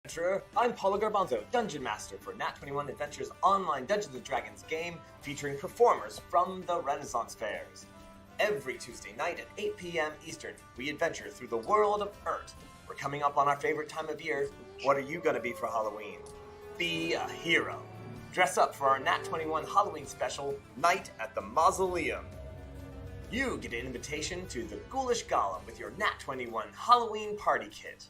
Adventurer. I'm Paulo Garbanzo, Dungeon Master for Nat21 Adventures online Dungeons & Dragons game featuring performers from the Renaissance Fairs. Every Tuesday night at 8 p.m. Eastern, we adventure through the world of Urt. We're coming up on our favorite time of year. What are you going to be for Halloween? Be a hero. Dress up for our Nat21 Halloween special, Night at the Mausoleum. You get an invitation to the Ghoulish Gala with your Nat21 Halloween party kit.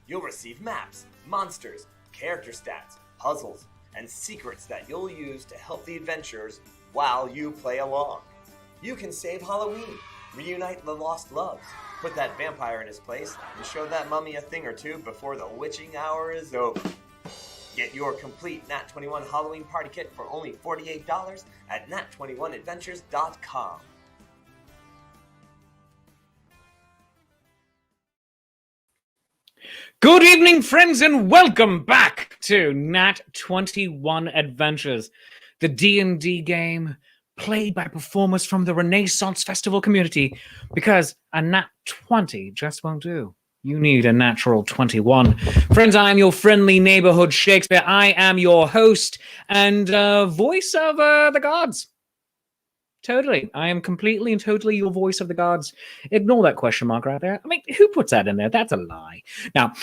You'll receive maps, monsters, character stats, puzzles, and secrets that you'll use to help the adventurers while you play along. You can save Halloween, reunite the lost loves, put that vampire in his place, and show that mummy a thing or two before the witching hour is over. Get your complete Nat21 Halloween party kit for only $48 at nat21adventures.com. Good evening, friends, and welcome back to Nat21 Adventures, the D&D game played by performers from the Renaissance Festival community, because a Nat 20 just won't do. You need a natural 21. Friends, I am your friendly neighborhood Shakespeare. I am your host and voice of the gods. Totally. I am completely and totally your voice of the gods. Ignore that question mark right there. I mean, who puts that in there? That's a lie. Now,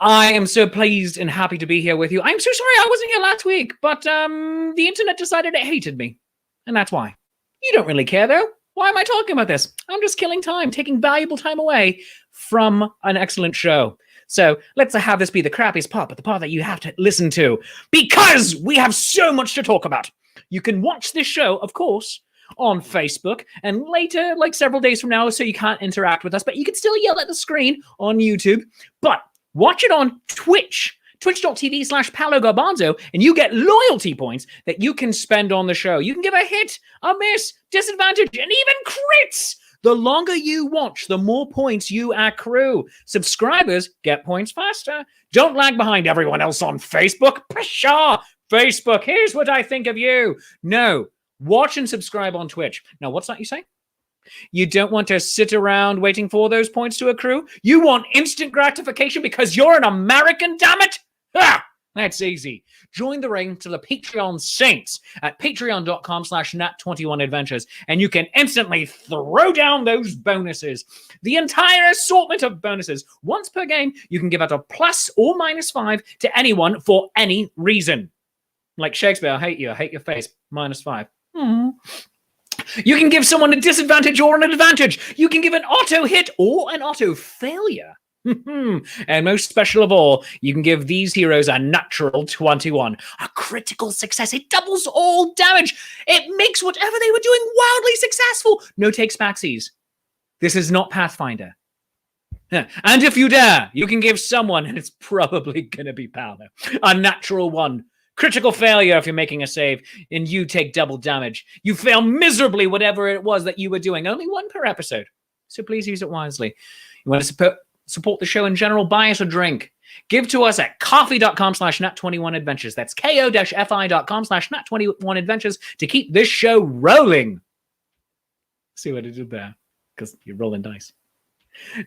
I am so pleased and happy to be here with you. I'm so sorry I wasn't here last week, but the internet decided it hated me. And that's why. You don't really care, though. Why am I talking about this? I'm just killing time, taking valuable time away from an excellent show. So let's have this be the crappiest part, but the part that you have to listen to, because we have so much to talk about. You can watch this show, of course, on Facebook, and later, like several days from now, so you can't interact with us, but you can still yell at the screen on YouTube. But watch it on Twitch, twitch.tv/Paulo Garbanzo, and you get loyalty points that you can spend on the show. You can give a hit, a miss, disadvantage, and even crits. The longer you watch, the more points you accrue. Subscribers get points faster. Don't lag behind everyone else on Facebook. Pshaw! Facebook, here's what I think of you. No, watch and subscribe on Twitch. Now, what's that you say? You don't want to sit around waiting for those points to accrue? You want instant gratification because you're an American, damn it? Ah, that's easy. Join the ranks of the Patreon saints at patreon.com/nat21adventures, and you can instantly throw down those bonuses. The entire assortment of bonuses. Once per game, you can give out a plus or -5 to anyone for any reason. Like Shakespeare, I hate you. I hate your face. -5. You can give someone a disadvantage or an advantage. You can give an auto hit or an auto failure. And most special of all, you can give these heroes a natural 21. A critical success. It doubles all damage. It makes whatever they were doing wildly successful. No takes backsies. This is not Pathfinder. And if you dare, you can give someone, and it's probably going to be Paolo, a natural 1. Critical failure if you're making a save, and you take double damage. You fail miserably whatever it was that you were doing. Only 1 per episode. So please use it wisely. You want to support the show in general? Buy us a drink. Give to us at coffee.com/nat21adventures. That's ko-fi.com/nat21adventures to keep this show rolling. See what I did there? Because you're rolling dice.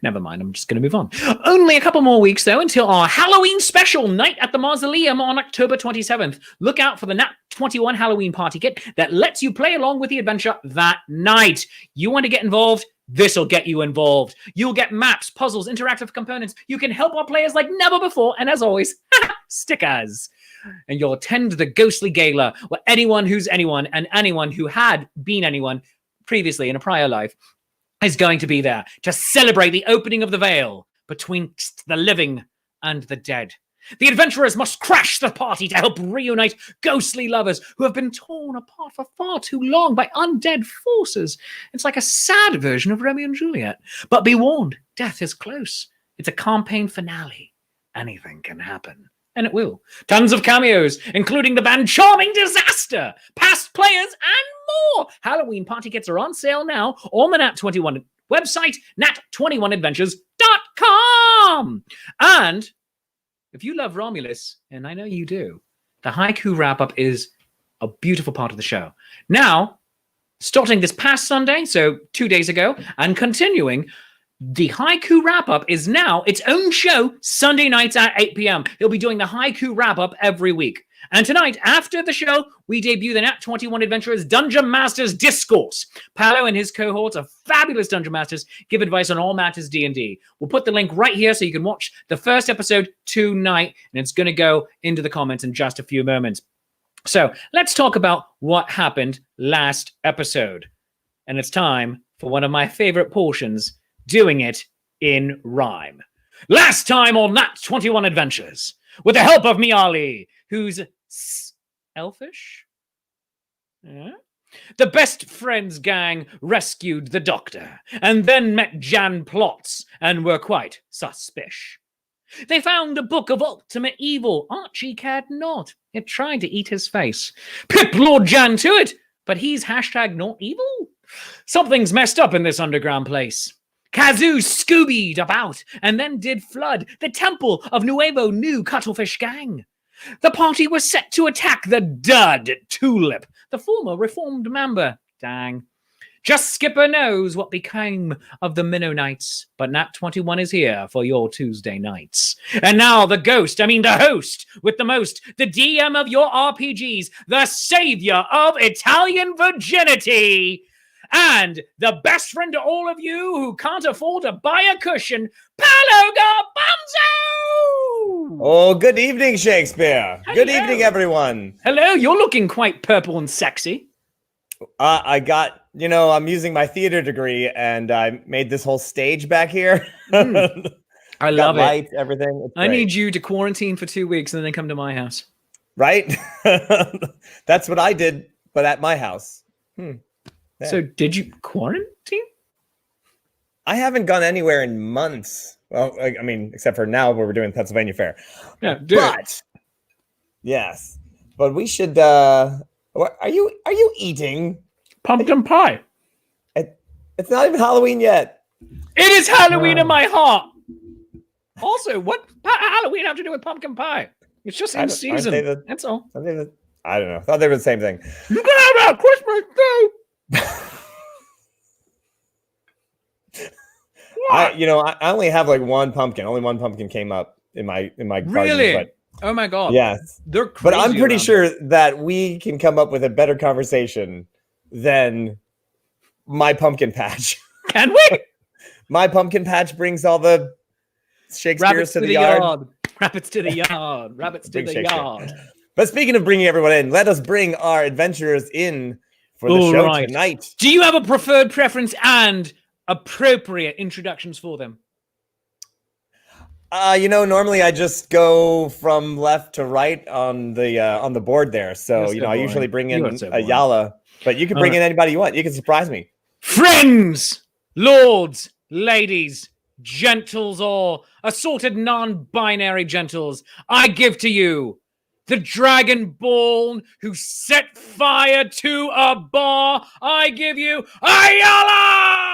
Never mind, I'm just going to move on. Only a couple more weeks, though, until our Halloween special, Night at the Mausoleum, on October 27th. Look out for the Nat21 Halloween party kit that lets you play along with the adventure that night. You want to get involved? This'll get you involved. You'll get maps, puzzles, interactive components. You can help our players like never before, and as always, stickers. And you'll attend the ghostly gala where anyone who's anyone and anyone who had been anyone previously in a prior life is going to be there to celebrate the opening of the veil between the living and the dead. The adventurers must crash the party to help reunite ghostly lovers who have been torn apart for far too long by undead forces. It's like a sad version of Romeo and Juliet. But be warned, death is close. It's a campaign finale. Anything can happen. And it will. Tons of cameos, including the band Charming Disaster, past players, and more. Halloween party kits are on sale now on the Nat21 website, nat21adventures.com. And if you love Romulus, and I know you do, the haiku wrap-up is a beautiful part of the show. Now, starting this past Sunday, so 2 days ago, and continuing, The Haiku Wrap-Up is now its own show Sunday nights at 8 p.m. He'll be doing the Haiku Wrap-Up every week. And tonight, after the show, we debut the Nat21 Adventurers Dungeon Masters Discourse. Paolo and his cohorts of fabulous Dungeon Masters give advice on all matters D&D. We'll put the link right here so you can watch the first episode tonight, and it's going to go into the comments in just a few moments. So let's talk about what happened last episode. And it's time for one of my favorite portions, doing it in rhyme. Last time on Nat21 Adventures, with the help of Miali, who's elfish? Yeah. The Best Friends gang rescued the Doctor, and then met Jan Plots, and were quite suspicious. They found a book of ultimate evil. Archie cared not. It tried to eat his face. Pip Lord Jan to it, but he's hashtag not evil. Something's messed up in this underground place. Kazoo Scoobied about and then did flood the temple of Nuevo New Cuttlefish Gang. The party was set to attack the dud Tulip, the former reformed member. Dang. Just Skipper knows what became of the Minnow Knights, but Nat21 is here for your Tuesday nights. And now the host with the most, the DM of your RPGs, the savior of Italian virginity, and the best friend to all of you who can't afford to buy a cushion, Paolo Garbanzo! Oh, good evening, Shakespeare. Hello. Good evening, everyone. Hello, you're looking quite purple and sexy. I got, I'm using my theater degree, and I made this whole stage back here. I love it. Lights, everything. It's I great. need you to quarantine for 2 weeks and then come to my house. Right? That's what I did, but at my house. Yeah. So did you quarantine? I haven't gone anywhere in months. Well, I mean, except for now where we're doing Pennsylvania Fair. Yeah, do it. Yes. But we should are you eating Pumpkin pie. It's not even Halloween yet. It is Halloween in my heart. Also, what Halloween have to do with pumpkin pie? It's just in season. That's all. I don't know. I thought they were the same thing. You can have that Christmas too. I only have like one pumpkin. Only one pumpkin came up in my garden. Really? But, oh my god. yes. They're crazy. But I'm pretty sure that we can come up with a better conversation than my pumpkin patch. Can we? My pumpkin patch brings all the Shakespeare's Rabbits to the yard. Rabbits to the yard. Rabbits to the yard. But speaking of bringing everyone in, let us bring our adventurers in for the show tonight. Do you have a preferred preference and appropriate introductions for them? Normally I just go from left to right on the board there. So, I usually bring in a Gala, but you can bring in anybody you want. You can surprise me. Friends, lords, ladies, gentles, or assorted non-binary gentles, I give to you the Dragonborn who set fire to a bar. I give you Ayala!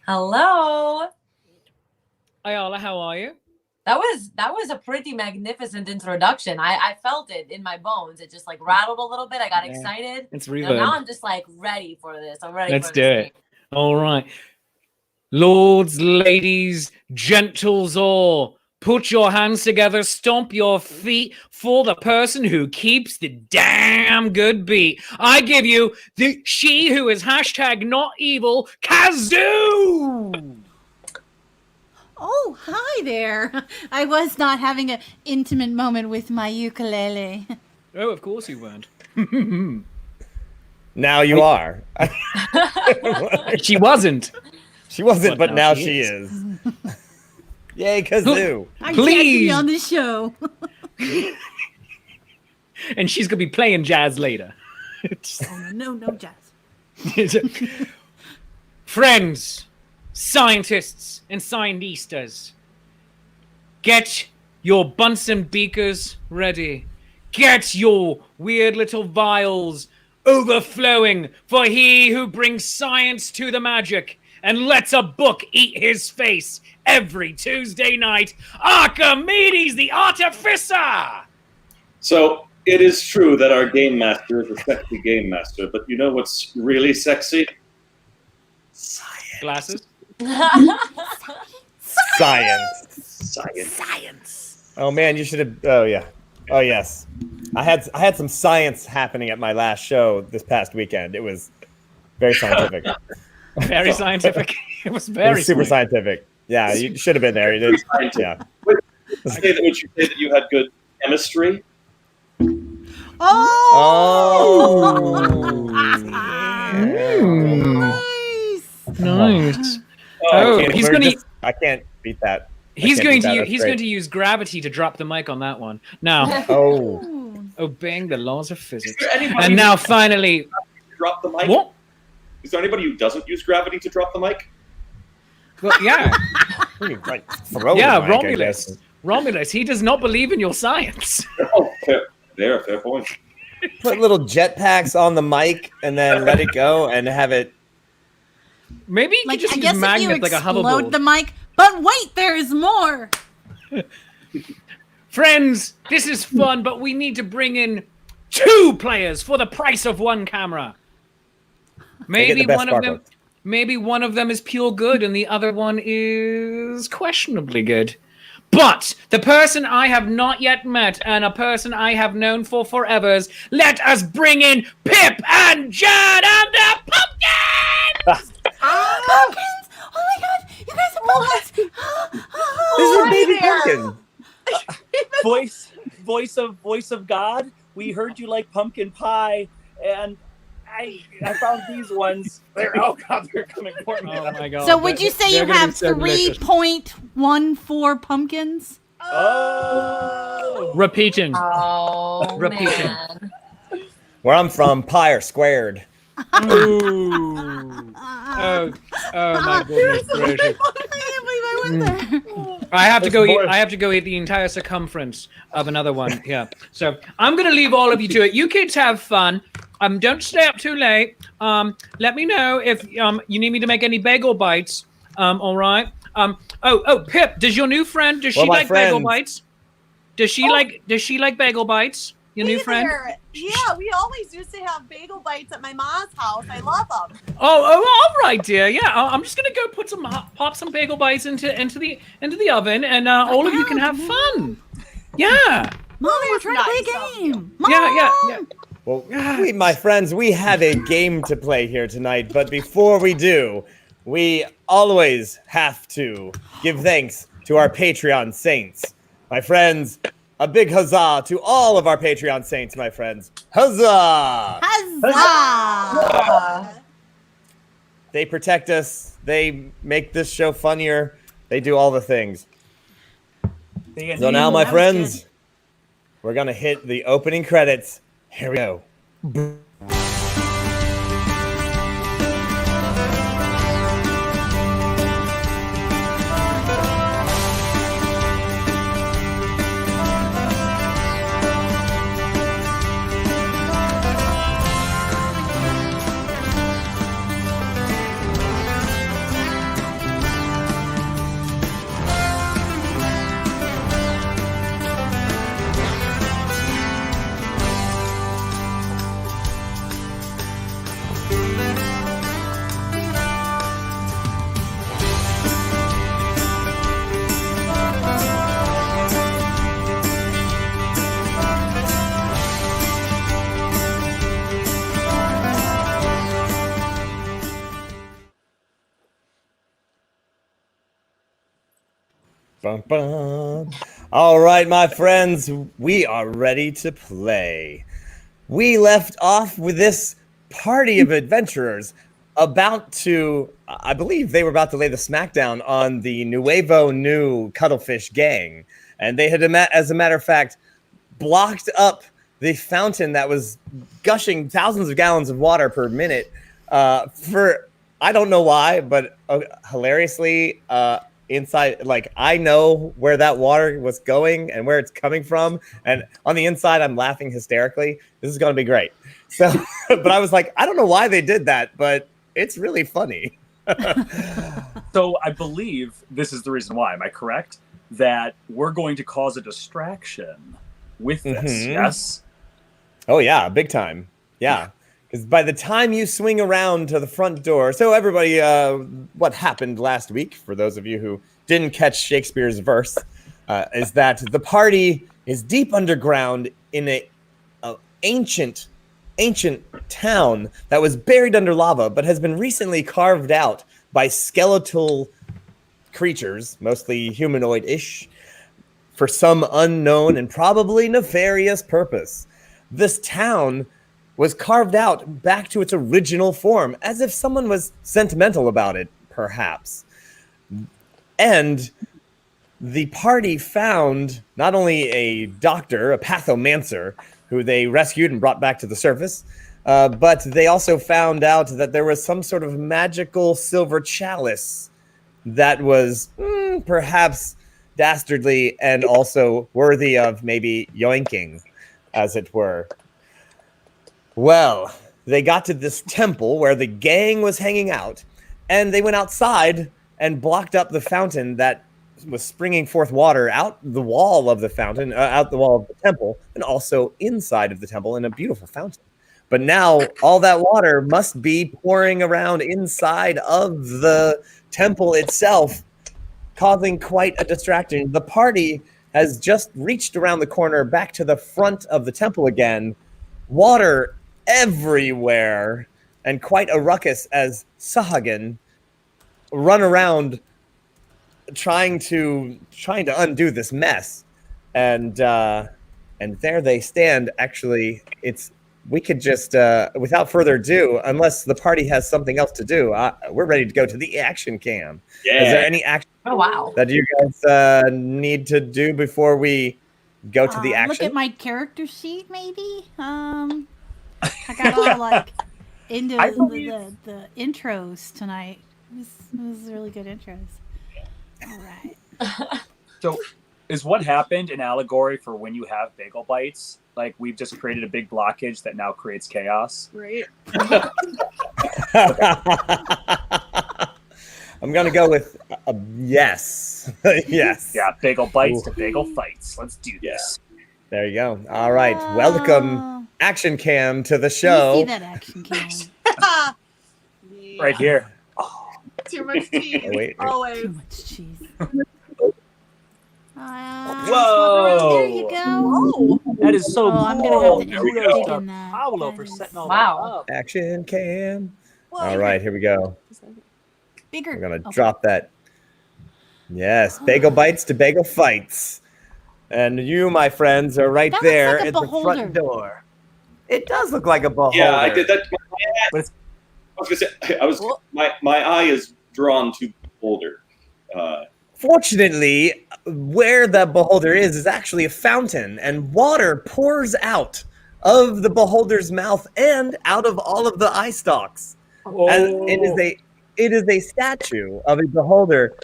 Hello. Ayala, how are you? That was a pretty magnificent introduction. I felt it in my bones. It just like rattled a little bit. I got excited. It's reverb. Now I'm just like ready for this. I'm ready. Let's for do this it. All right. Lords, ladies, gentles, all, put your hands together, stomp your feet for the person who keeps the damn good beat. I give you she who is hashtag not evil, Kazoo! Oh, hi there. I was not having an intimate moment with my ukulele. Oh, of course you weren't. Now you are. She wasn't. She wasn't, but now she is. Yay, Kazoo. I get to be on the show. And she's going to be playing jazz later. No jazz. Friends, scientists, and scientistas, get your Bunsen beakers ready. Get your weird little vials overflowing for he who brings science to the magic and lets a book eat his face every Tuesday night, Archimedes the Artificer! So it is true that our game master is a sexy game master, but you know what's really sexy? Science. Glasses. Science. Oh man, you should have. Oh yeah. Oh yes. I had some science happening at my last show this past weekend. It was very scientific. Very scientific. It was super scientific. Yeah, you should have been there. You did. Yeah. Would you say that you had good chemistry? Nice. I can't beat that. He's going to use gravity to drop the mic on that one. Now, obeying the laws of physics. And now, finally, drop the mic. What? Is there anybody who doesn't use gravity to drop the mic? Well, yeah. Romulus. Romulus. He does not believe in your science. Oh, fair point. Put little jetpacks on the mic and then let it go and have it. Maybe you could just use magnet like a hoverboard. Explode the mic. But wait, there is more. Friends, this is fun, but we need to bring in 2 players for the price of 1 camera. Maybe one of them is pure good and the other one is questionably good. But the person I have not yet met and a person I have known for forevers, let us bring in Pip and Judd and the Pumpkins! Pumpkins! Oh my god, you guys are pumpkins! This is a baby pumpkin. Voice of God. We heard you like pumpkin pie, and I found these ones. They're coming for me. Oh my god! So would you say you have 3.14 pumpkins? Oh, repeating. Oh, Repeating. man. Where I'm from, pi are squared. Ooh. Oh my goodness gracious! I can't believe I went there. I have to go eat the entire circumference of another one. Yeah. So I'm gonna leave all of you to it. You kids have fun. Don't stay up too late. Let me know if you need me to make any bagel bites. All right. Pip, does your new friend like bagel bites? Does she like bagel bites? Your new friend? Yeah, we always used to have bagel bites at my mom's house. I love them. Oh, all right, dear. Yeah, I'm just gonna go pop some bagel bites into the oven, and all of you can have fun. Yeah. Mom, we're trying to play a game. Mom. Yeah. Well, my friends, we have a game to play here tonight, but before we do, we always have to give thanks to our Patreon saints. My friends, a big huzzah to all of our Patreon saints, my friends. Huzzah! Huzzah! They protect us. They make this show funnier. They do all the things. So now, my friends, we're going to hit the opening credits. Here we go. Bum, bum. All right, my friends, we are ready to play. We left off with this party of adventurers about to, I believe they were about to lay the smackdown on the Nuevo New Cuttlefish Gang. And they had, as a matter of fact, blocked up the fountain that was gushing thousands of gallons of water per minute for, I don't know why, but hilariously, inside, like, I know where that water was going and where it's coming from, and on the inside I'm laughing hysterically. This is going to be great. So but I was like, I don't know why they did that, but it's really funny. So I believe this is the reason why. Am I correct that we're going to cause a distraction with this? Yes. Oh yeah, big time. Yeah. Because by the time you swing around to the front door, so everybody, what happened last week, for those of you who didn't catch Shakespeare's verse, is that the party is deep underground in a ancient town that was buried under lava, but has been recently carved out by skeletal creatures, mostly humanoid-ish, for some unknown and probably nefarious purpose. This town was carved out back to its original form, as if someone was sentimental about it, perhaps. And the party found not only a doctor, a pathomancer, who they rescued and brought back to the surface, but they also found out that there was some sort of magical silver chalice that was perhaps dastardly and also worthy of maybe yoinking, as it were. Well, they got to this temple where the gang was hanging out, and they went outside and blocked up the fountain that was springing forth water out the wall of the fountain, out the wall of the temple, and also inside of the temple in a beautiful fountain. But now all that water must be pouring around inside of the temple itself, causing quite a distraction. The party has just reached around the corner back to the front of the temple again. Water everywhere, and quite a ruckus as Sahagan run around trying to undo this mess. And there they stand. Actually, we could just without further ado, unless the party has something else to do, we're ready to go to the action cam. Yeah. Is there any action that you guys need to do before we go to the action? Look at my character sheet, maybe. I got all like into the intros tonight. It was really good intros. All right. So, is what happened an allegory for when you have bagel bites? Like, we've just created a big blockage that now creates chaos? Right. I'm going to go with yes. Yes. Yeah, bagel bites to bagel fights. Let's do this. There you go. All right. Welcome, Action Cam, to the show. Let me see that Action Cam. Right here. Too much cheese. Oh, wait. Always. Too much cheese. Whoa! There you go. Oh. That is so cool. I'm gonna have to Kudos dig to in that. Paolo That for is- setting all Wow. that up. Action Cam. Well, All right. Here we go. Bigger. We're going to Okay. drop that. Yes. Bagel bites to bagel fights. And you, my friends, are right That looks there like a at the beholder. front door. It does look like a beholder. Yeah, I did that. But it's- I was gonna say, my eye is drawn to Boulder. Fortunately, where the beholder is actually a fountain, and water pours out of the beholder's mouth and out of all of the eye stalks. And it is a statue of a beholder,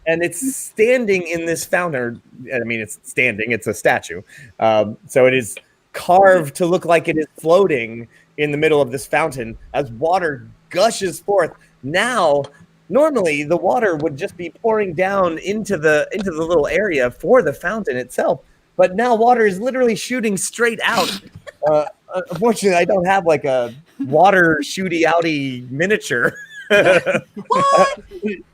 and it's standing in this fountain. I mean, it's standing; it's a statue. So it is carved to look like it is floating in the middle of this fountain as water gushes forth. Now, normally the water would just be pouring down into the little area for the fountain itself, but now water is literally shooting straight out. Unfortunately, I don't have like a water shooty outy miniature.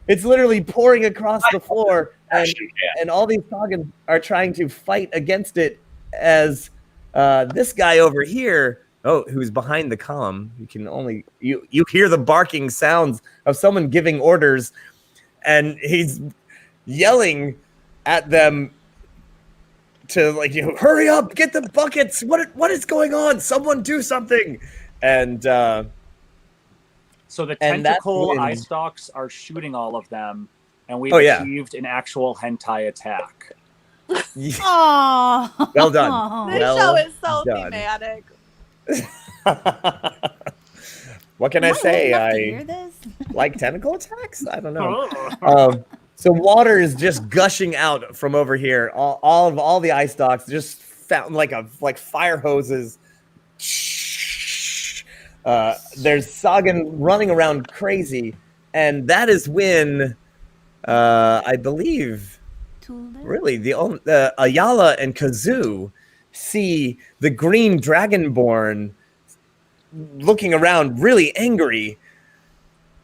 It's literally pouring across the floor, and all these Toggans are trying to fight against it as this guy over here, who's behind the comm. You can only you hear the barking sounds of someone giving orders, and he's yelling at them to hurry up, get the buckets. What is going on? Someone do something. And so the and that's tentacle when- eye stalks are shooting all of them, and we've Oh, yeah. achieved an actual hentai attack. Oh. Well done. This Well show is so done. thematic. What can I Am say? old enough to I hear this? like tentacle attacks. I don't know. So water is just gushing out from over here. All the eye stalks just found like fire hoses. There's Sagan running around crazy, and that is when I believe really the Ayala and Kazoo see the green dragonborn looking around really angry,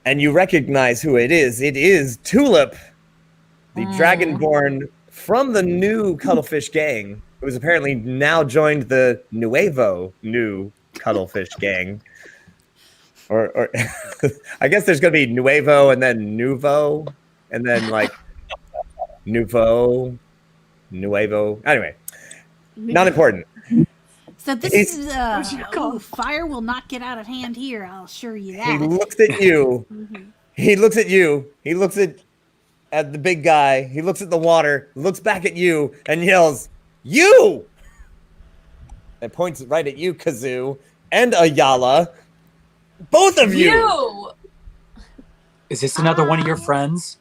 and you recognize who it is. It is Tulip, the dragonborn from the new Cuttlefish Gang, who has apparently now joined the Nuevo New Cuttlefish Gang. Or I guess there's going to be Nuevo and then Nuevo, and then like Nuevo. Anyway, not important. So this is fire will not get out of hand here. I'll assure you that. He looks at you. He looks at you. He looks at the big guy. He looks at the water. Looks back at you and yells, "You!" And points right at you, Kazoo, and Ayala. Both of you. You! Is this another one of your friends?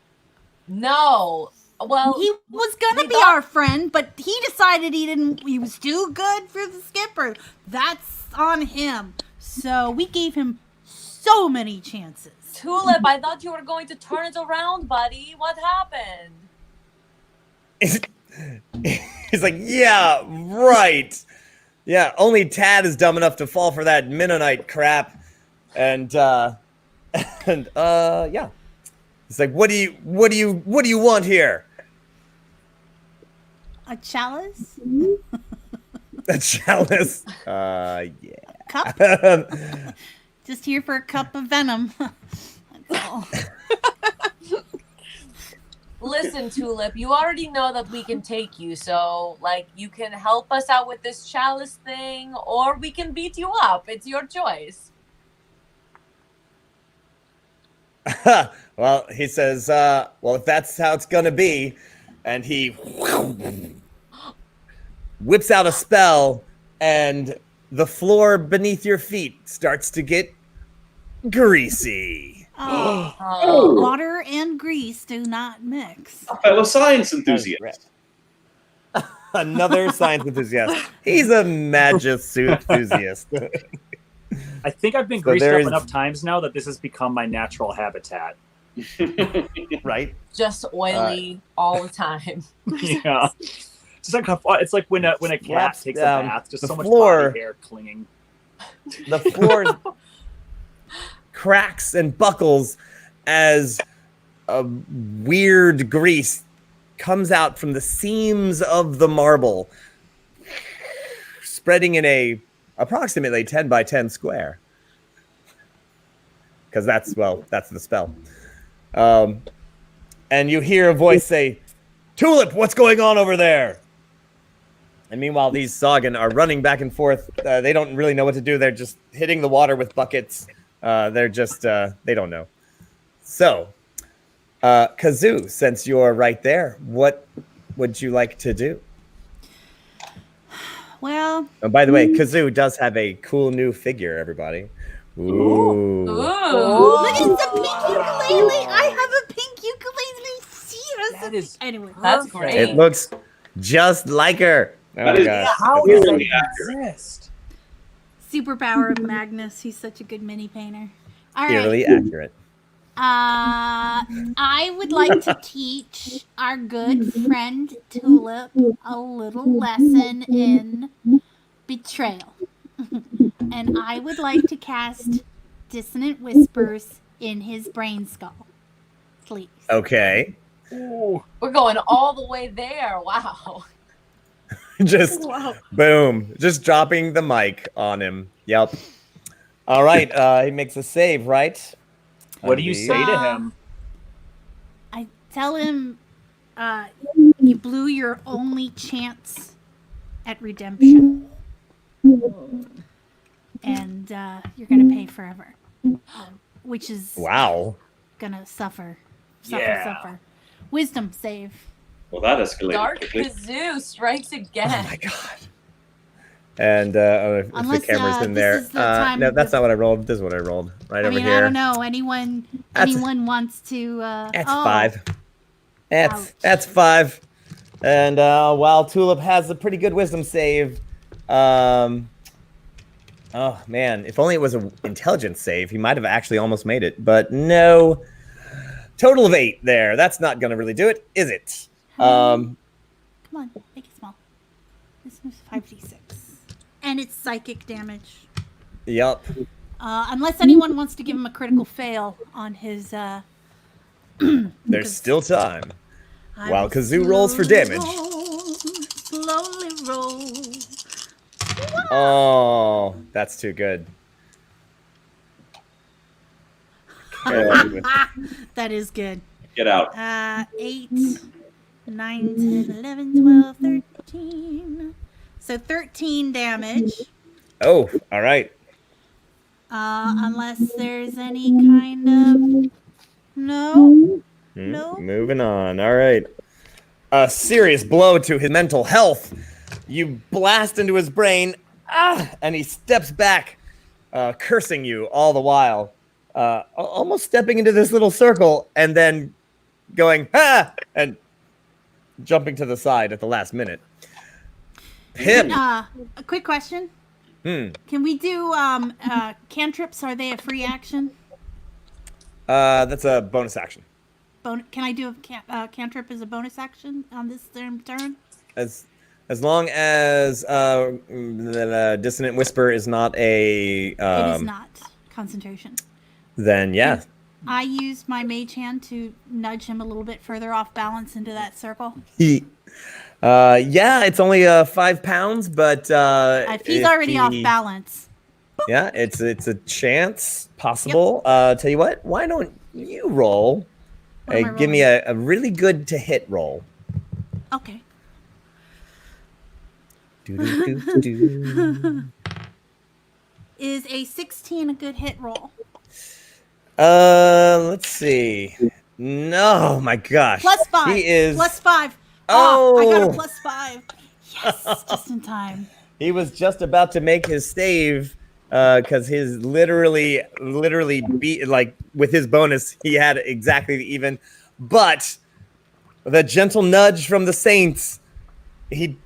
No. Well, He was gonna be our friend, but he decided he was too good for the skipper. That's on him. So we gave him so many chances. Tulip, I thought you were going to turn it around, buddy. What happened? He's like, yeah, right. Yeah, only Tad is dumb enough to fall for that Mennonite crap. And yeah. It's like, what do you want here? A chalice? A chalice? Yeah. Cup? Just here for a cup of venom. That's all. Listen, Tulip, you already know that we can take you, so, like, you can help us out with this chalice thing, or we can beat you up. It's your choice. Well, he says, well, if that's how it's gonna be, and he whips out a spell, and the floor beneath your feet starts to get greasy. Water and grease do not mix. A fellow science enthusiast. Another science enthusiast. He's a magic enthusiast. I think I've been So greased up there's- enough times now that this has become my natural habitat. Right? Just oily all the time. Yeah. It's like when a cat Slaps takes down a bath, just the so much floor. body hair clinging. The floor cracks and buckles as a weird grease comes out from the seams of the marble, spreading in a approximately 10 by 10 square. Because that's the spell. And you hear a voice say, "Tulip, what's going on over there?" And meanwhile, these Sagan are running back and forth. They don't really know what to do. They're just hitting the water with buckets. They're just, they don't know. So, Kazoo, since you're right there, what would you like to do? Well, Oh, by the way, Kazoo does have a cool new figure, everybody. Ooh. look at the pink ukulele. I have a pink ukulele. That is Anyway, That's perfect. great. It looks just like her. Oh That my is- gosh. How That's does that really- exist? superpower of Magnus. He's such a good mini painter. All right. eerily accurate. I would like to teach our good friend Tulip a little lesson in betrayal. And I would like to cast Dissonant Whispers in his brain skull. Please. Okay. Ooh. We're going all the way there. Wow. Just boom. Just dropping the mic on him. Yep. All right. He makes a save, right? What do you say to him? I tell him you blew your only chance at redemption. And you're going to pay forever. Which is Wow. going to suffer. Yeah. Wisdom save. Well, that escalated Dark quickly. Kazoo strikes again. Oh my god. And if Unless, the camera's in this there. is the time No, that's that- not what I rolled. This is what I rolled. Right I over mean, here. I don't know. Anyone wants to That's oh, 5. Ouch. That's 5. And while Tulip has a pretty good wisdom save, oh man, if only it was an intelligence save, he might have actually almost made it. But no. Total of 8 there. That's not going to really do it, is it? Come on, make it small. This is 5d6. And it's psychic damage. Yup. Unless anyone wants to give him a critical fail on his. There's still time. I While will Kazoo rolls for damage. Slowly roll. Oh, that's too good. That is good. Get out. 8, 9, 10, 11, 12, 13. So 13 damage. Oh, all right. Unless there's any kind of. No. No. Moving on. All right. A serious blow to his mental health. You blast into his brain, and he steps back, cursing you all the while, almost stepping into this little circle, and then going, and jumping to the side at the last minute. Pip. A quick question. Can we do cantrips? Are they a free action? That's a bonus action. Can I do a cantrip as a bonus action on this turn? As long as the dissonant whisper is not a. It is not concentration. Then yeah. I used my mage hand to nudge him a little bit further off balance into that circle. Yeah, it's only 5 pounds, but if he's already off balance. Yeah, it's a chance possible. Yep. Tell you what, why don't you roll? Give me a really good to hit roll. Okay. Is a 16 a good hit roll? Let's see. No, my gosh. +5. He is +5. Oh, I got a +5. Yes, just in time. He was just about to make his save, because his literally beat, like with his bonus, he had exactly the even. But the gentle nudge from the Saints, he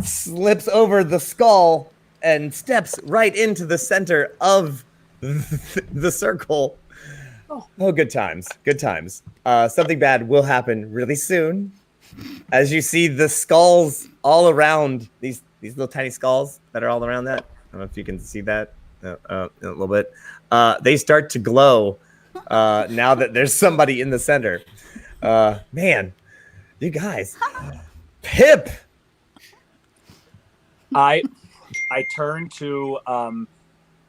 slips over the skull and steps right into the center of the circle. Oh, good times. Good times. Something bad will happen really soon. As you see the skulls all around, these little tiny skulls that are all around that. I don't know if you can see that a little bit. They start to glow now that there's somebody in the center. Man, you guys. Pip! I turn to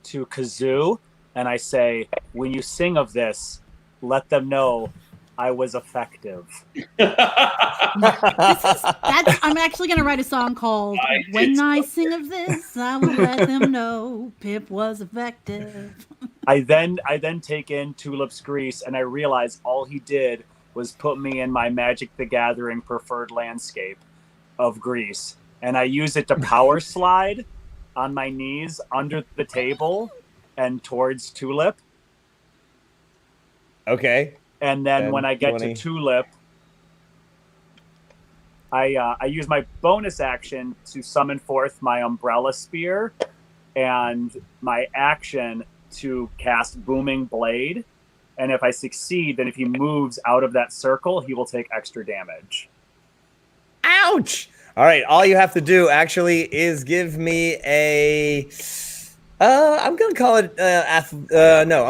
Kazoo and I say, when you sing of this, let them know I was effective. I'm actually going to write a song called When I Sing of This, I Will Let Them Know Pip Was Effective. I then take in Tulip's grease and I realize all he did was put me in my Magic the Gathering preferred landscape of grease. And I use it to power slide on my knees under the table and towards Tulip. Okay. And then when I get to Tulip, I use my bonus action to summon forth my Umbrella Spear and my action to cast Booming Blade. And if I succeed, then if he moves out of that circle, he will take extra damage. Ouch! All right, all you have to do actually is give me a. I'm gonna call it I'm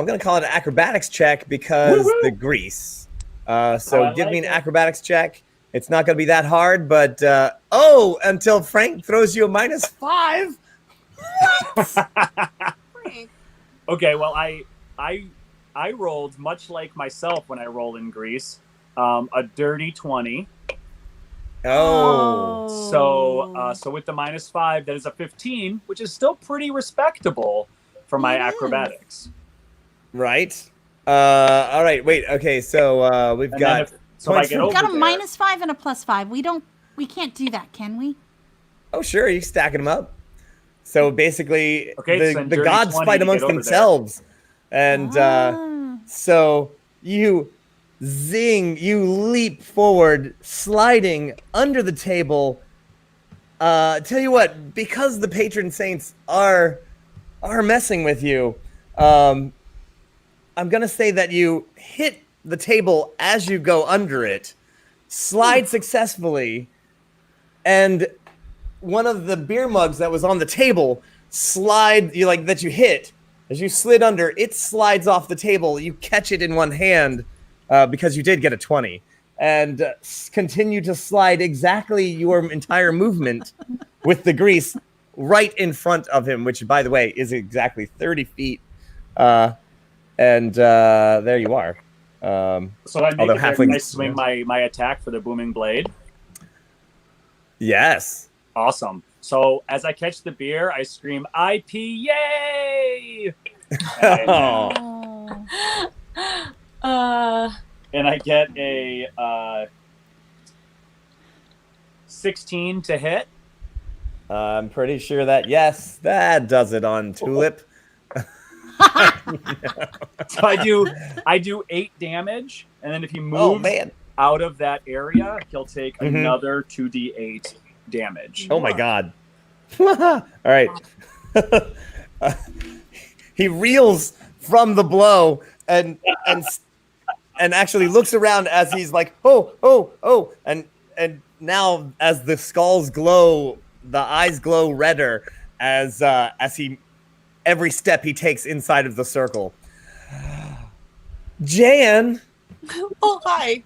gonna call it an acrobatics check because the grease. So give me an acrobatics check. It's not gonna be that hard, but until Frank throws you a -5. Okay, well I rolled much like myself when I roll in grease, a dirty 20. Oh. So with the -5, that is a 15, which is still pretty respectable for my acrobatics. Right. All right. Wait. Okay. So we've got. We've got a -5 and a +5. We can't do that, can we? Oh, sure. You're stacking them up. So basically, so the gods fight amongst themselves, and so you leap forward, sliding under the table. Tell you what, because the patron saints are messing with you, I'm gonna say that you hit the table as you go under it, slide successfully, and one of the beer mugs that was on the table that you hit As you slid under, it slides off the table. You catch it in one hand because you did get a 20. And continue to slide exactly your entire movement with the grease right in front of him, which, by the way, is exactly 30 feet. And there you are. So I make it there, can I swing my attack for the booming blade? Yes. Awesome. So as I catch the beer, I scream, IP, yay! And I get a 16 to hit. I'm pretty sure that, yes, that does it on Tulip. So I do 8 damage, and then if he moves out of that area, he'll take another 2d8 damage. Oh my god. All right. He reels from the blow and actually looks around as he's like, oh, and now as the skulls glow, the eyes glow redder as he every step he takes inside of the circle. Jan. Oh, hi.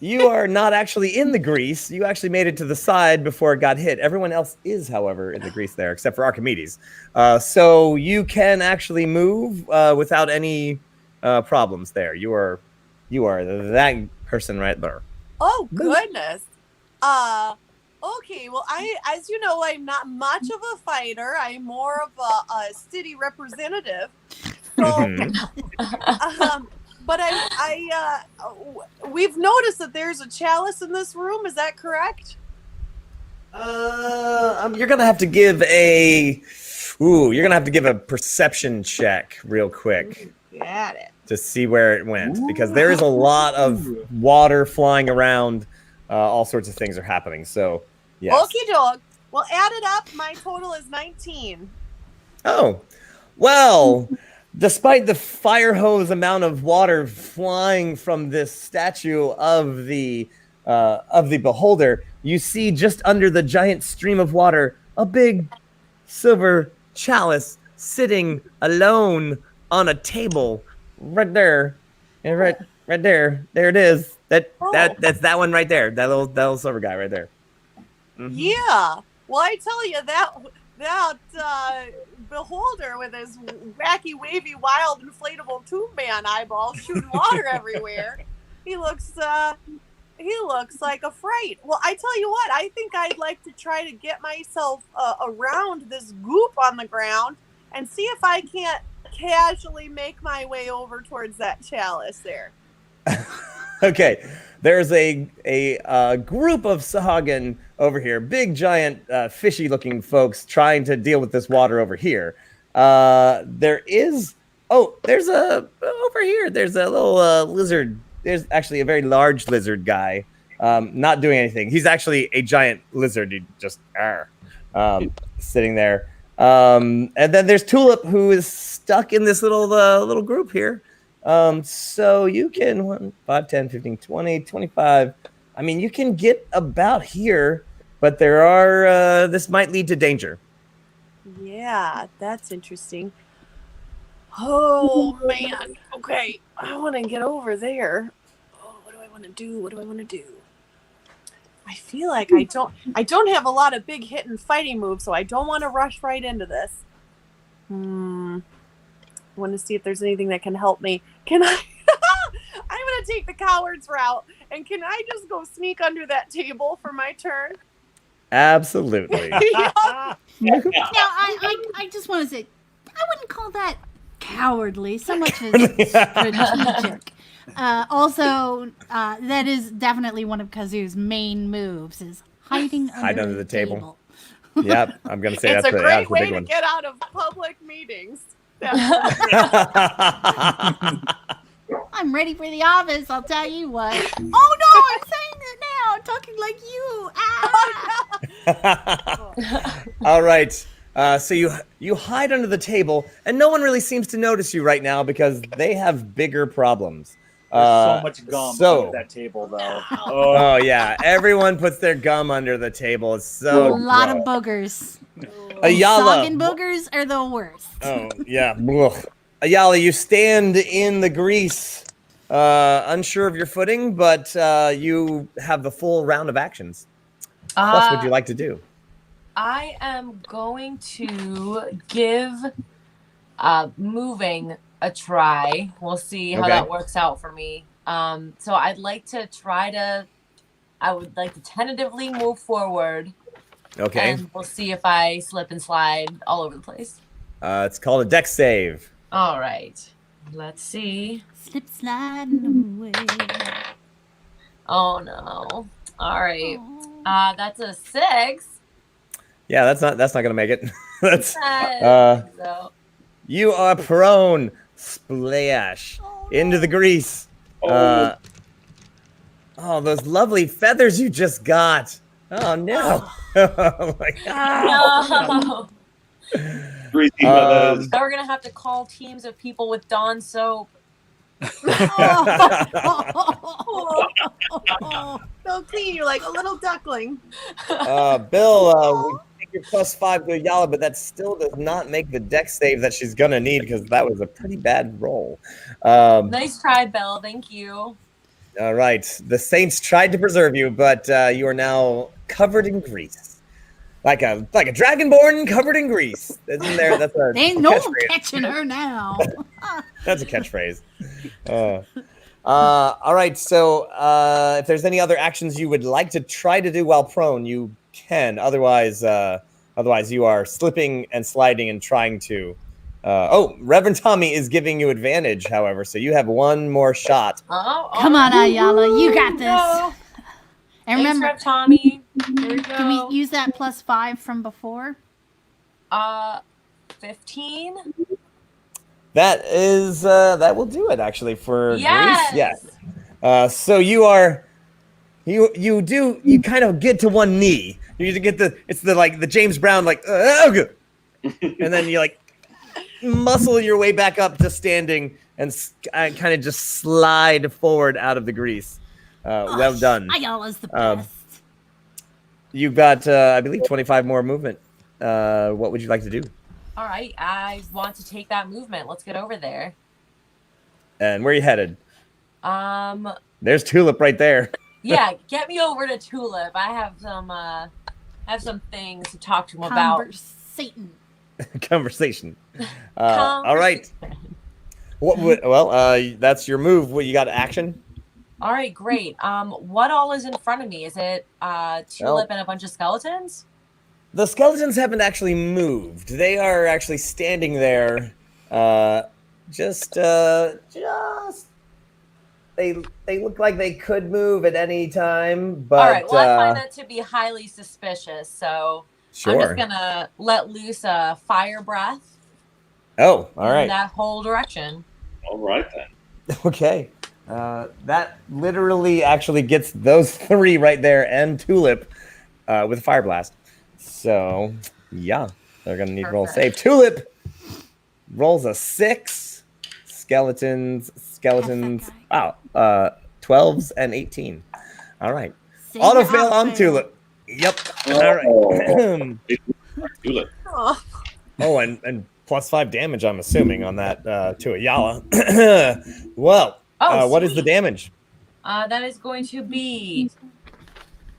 You are not actually in the grease. You actually made it to the side before it got hit. Everyone else is, however, in the grease there, except for Archimedes. So you can actually move without any problems there. You are that person right there. Oh, goodness. Okay, well, as you know, I'm not much of a fighter. I'm more of a city representative. So, but we've noticed that there's a chalice in this room. Is that correct? You're gonna have to give a perception check real quick. Got it. To see where it went, because there is a lot of water flying around. All sorts of things are happening. So, yes. Okie doke. Well, add it up. My total is 19. Oh, well. Despite the fire hose amount of water flying from this statue of the beholder, you see just under the giant stream of water a big silver chalice sitting alone on a table right there, and right there. There it is. That's that one right there. That little silver guy right there. Mm-hmm. Yeah. Well, I tell you that beholder with his wacky, wavy, wild, inflatable tube man eyeballs shooting water everywhere. He looks like a fright. Well, I tell you what, I think I'd like to try to get myself around this goop on the ground and see if I can't casually make my way over towards that chalice there. Okay, there's a group of Sahagin over here, big, giant, fishy-looking folks trying to deal with this water over here. There's over here. There's a little lizard. There's actually a very large lizard guy, not doing anything. He's actually a giant lizard. He just sitting there. And then there's Tulip, who is stuck in this little group here. So you can 5, 10, 15, 20, 25. I mean, you can get about here, but there are this might lead to danger. Yeah, that's interesting. Oh man. Okay, I want to get over there. Oh, what do I want to do? I feel like I don't have a lot of big hitting fighting moves, so I don't want to rush right into this. I want to see if there's anything that can help me. Can I? I'm going to take the coward's route, and can I just go sneak under that table for my turn? Absolutely. Now, I just want to say, I wouldn't call that cowardly so much as strategic. Also, that is definitely one of Kazoo's main moves, is hiding under the table. Yep, I'm going to say it's that's a great way to get out of public meetings. I'm ready for the office, I'll tell you what. Oh no, I'm saying it now, talking like you. All right. So you hide under the table, and no one really seems to notice you right now because they have bigger problems. There's so much gum under that table, though. Oh yeah, everyone puts their gum under the table. It's so a lot of boogers. Ayala. Soggen boogers are the worst. Oh, yeah. Ugh. Ayala, you stand in the grease, unsure of your footing, but you have the full round of actions. What would you like to do? I am going to give moving a try. We'll see how that works out for me. So I would like to tentatively move forward. Okay. And we'll see if I slip and slide all over the place. It's called a dex save. All right. Let's see. Slip sliding away. Oh no. All right. That's a 6. Yeah, that's not gonna make it. That's So. you are prone. Splash into the grease. Oh, those lovely feathers you just got. Oh no. Oh my God. No. Greasy feathers. So we're gonna have to call teams of people with Dawn soap. So clean, you're like a little duckling. Bill, we take your +5 to Ayala, but that still does not make the dex save that she's gonna need because that was a pretty bad roll. Nice try, Belle. Thank you. All right, the Saints tried to preserve you, but you are now covered in grease, like a dragonborn covered in grease. Isn't there? That's a Ain't no catchphrase. catching her now. That's a catchphrase. All right, so if there's any other actions you would like to try to do while prone, you can. Otherwise, you are slipping and sliding and trying to. Reverend Tommy is giving you advantage, however, so you have one more shot. Come on, Ayala, you got this. And remember, Thanks, Tommy. Here we go. Can we use that +5 from before? 15. That is that will do it actually for Yes. Greece. Yes. So you kind of get to one knee. You get the James Brown and then you muscle your way back up to standing and kind of just slide forward out of the grease. Well done. Ayala's the best. You've got I believe 25 more movement. What would you like to do? All right, I want to take that movement. Let's get over there. And where are you headed? There's Tulip right there. Yeah, get me over to Tulip. I have some things to talk to him about. Conversation. All right. That's your move. What you got? Action. All right, great. What all is in front of me? Is it Tulip and a bunch of skeletons? The skeletons haven't actually moved. They are actually standing there. Just they look like they could move at any time, but all right. Well, I find that to be highly suspicious. So sure. I'm just gonna let loose a fire breath. Oh, all right. In that whole direction. All right then. Okay. That literally actually gets those 3 right there and Tulip with Fire Blast. So, yeah, they're going to need to roll a save. Tulip rolls a 6. Skeletons. Wow. 12s and 18. All right. Auto fail on Tulip. Yep. All right. Tulip. Oh, and +5 damage, I'm assuming, on that to Ayala. Well, what is the damage? That is going to be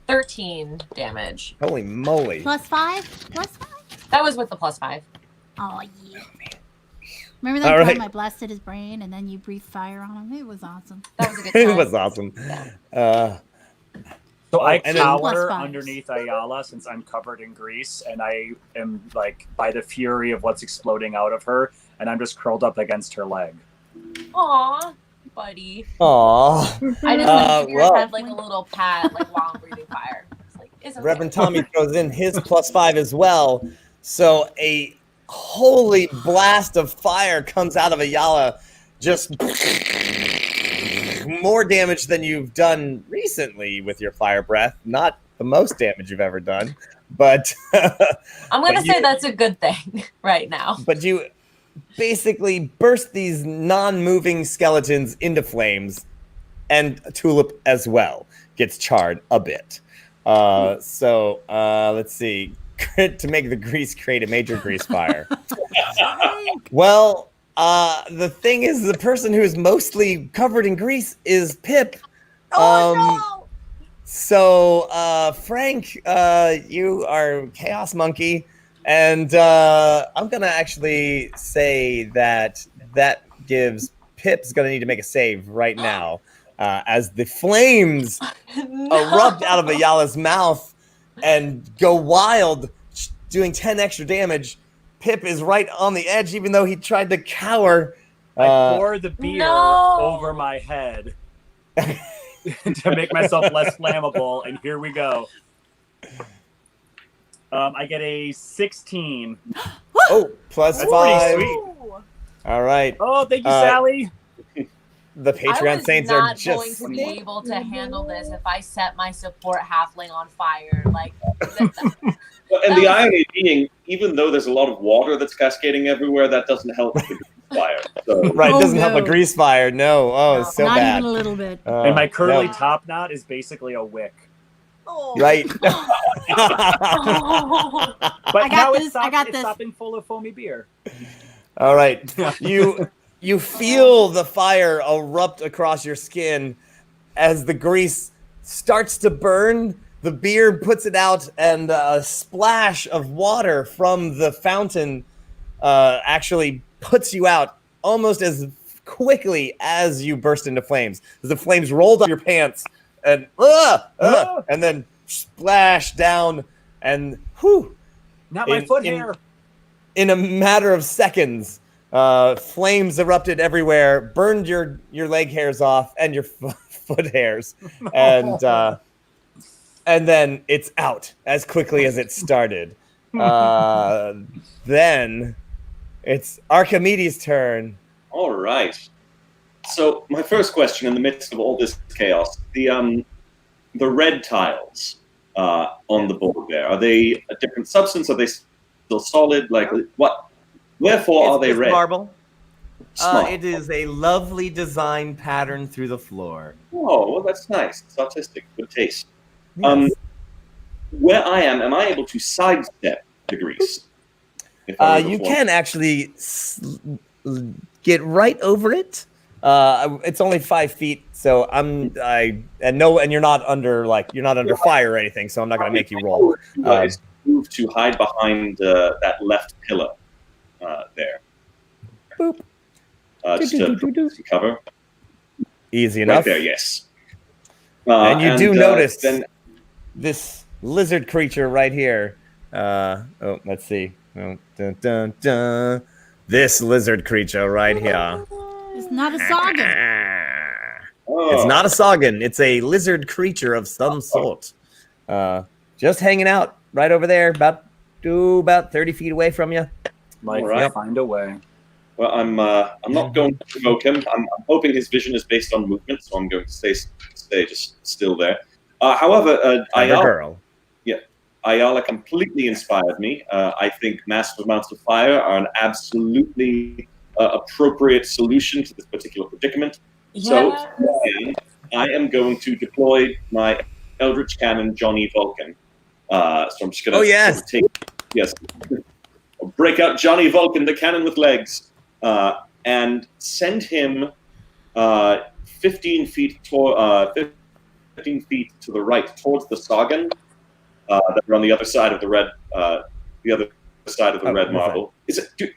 13 damage. Holy moly. +5? +5? That was with the +5. Oh, yeah. Remember that time I blasted his brain and then you breathed fire on him? It was awesome. That was a good time. It was awesome. Yeah. So I cower underneath Ayala since I'm covered in grease, and I am by the fury of what's exploding out of her, and I'm just curled up against her leg. Aw, buddy. Aw. I just give your head a little pat while I'm breathing fire. It's Reverend Tommy throws in his +5 as well. So a holy blast of fire comes out of Ayala, just more damage than you've done recently with your fire breath. Not the most damage you've ever done, but I'm going to say that's a good thing right now. But you basically burst these non-moving skeletons into flames, and Tulip as well gets charred a bit. Let's see. it to make the grease create a major grease fire. Well, the thing is, the person who is mostly covered in grease is Pip. Oh no! So, Frank, you are Chaos Monkey, and I'm gonna actually say that gives Pip's gonna need to make a save right now, as the flames erupt out of Ayala's mouth and go wild, doing 10 extra damage. Pip is right on the edge, even though he tried to cower. I pour the beer over my head to make myself less flammable, and here we go. I get a 16. Oh, plus That's 5. pretty sweet. All right. Oh, thank you, Sally. The Patreon Saints are not going just... to be able to handle this if I set my support halfling on fire. Like, And the irony being, even though there's a lot of water that's cascading everywhere, that doesn't help with the fire. So. Right, Oh, doesn't help a no. grease fire. No. Oh, it's so Not bad. even a little bit. And my curly no. top knot is basically a wick. Oh. Right. But I got now this, I got it's this. stopping full of foamy beer. All right. You feel the fire erupt across your skin as the grease starts to burn. The beer puts it out, and a splash of water from the fountain actually puts you out almost as quickly as you burst into flames. As the flames rolled up your pants and and then splash down, and whew, Not my foot hair. in a matter of seconds, flames erupted everywhere, burned your leg hairs off and your foot hairs, and then it's out as quickly as it started. Then it's Archimedes' turn. All right. So my first question in the midst of all this chaos, the red tiles on the board there, are they a different substance? Are they still solid? Like what? Wherefore are they It's red? marble. Smart. It is a lovely design pattern through the floor. Oh, well, that's nice. It's artistic. Good taste. Yes. Where I am I able to sidestep the grease? If I were You before? can actually get right over it. It's only 5 feet, so and you're not under fire or anything, so I'm not going to make you roll. Is move to hide behind that left pillar there. Boop. Just to cover. Easy Right enough. there, yes. And you do notice then this lizard creature right here. Let's see. Oh, dun, dun, dun. This lizard creature right here. It's not a saga. It's not a Sagan. It's a lizard creature of some sort. Just hanging out right over there, about 30 feet away from you. Life All right. will find a way. Well, I'm not going to provoke him. I'm hoping his vision is based on movement, so I'm going to stay just still there. However, Ayala completely inspired me. I think massive amounts of fire are an absolutely appropriate solution to this particular predicament. So I am going to deploy my Eldritch Cannon, Johnny Vulcan. So I'm just going to break out Johnny Vulcan, the cannon with legs, and send him 15 feet to the right towards the Sagan that are on the other side of the red, marble. Is it?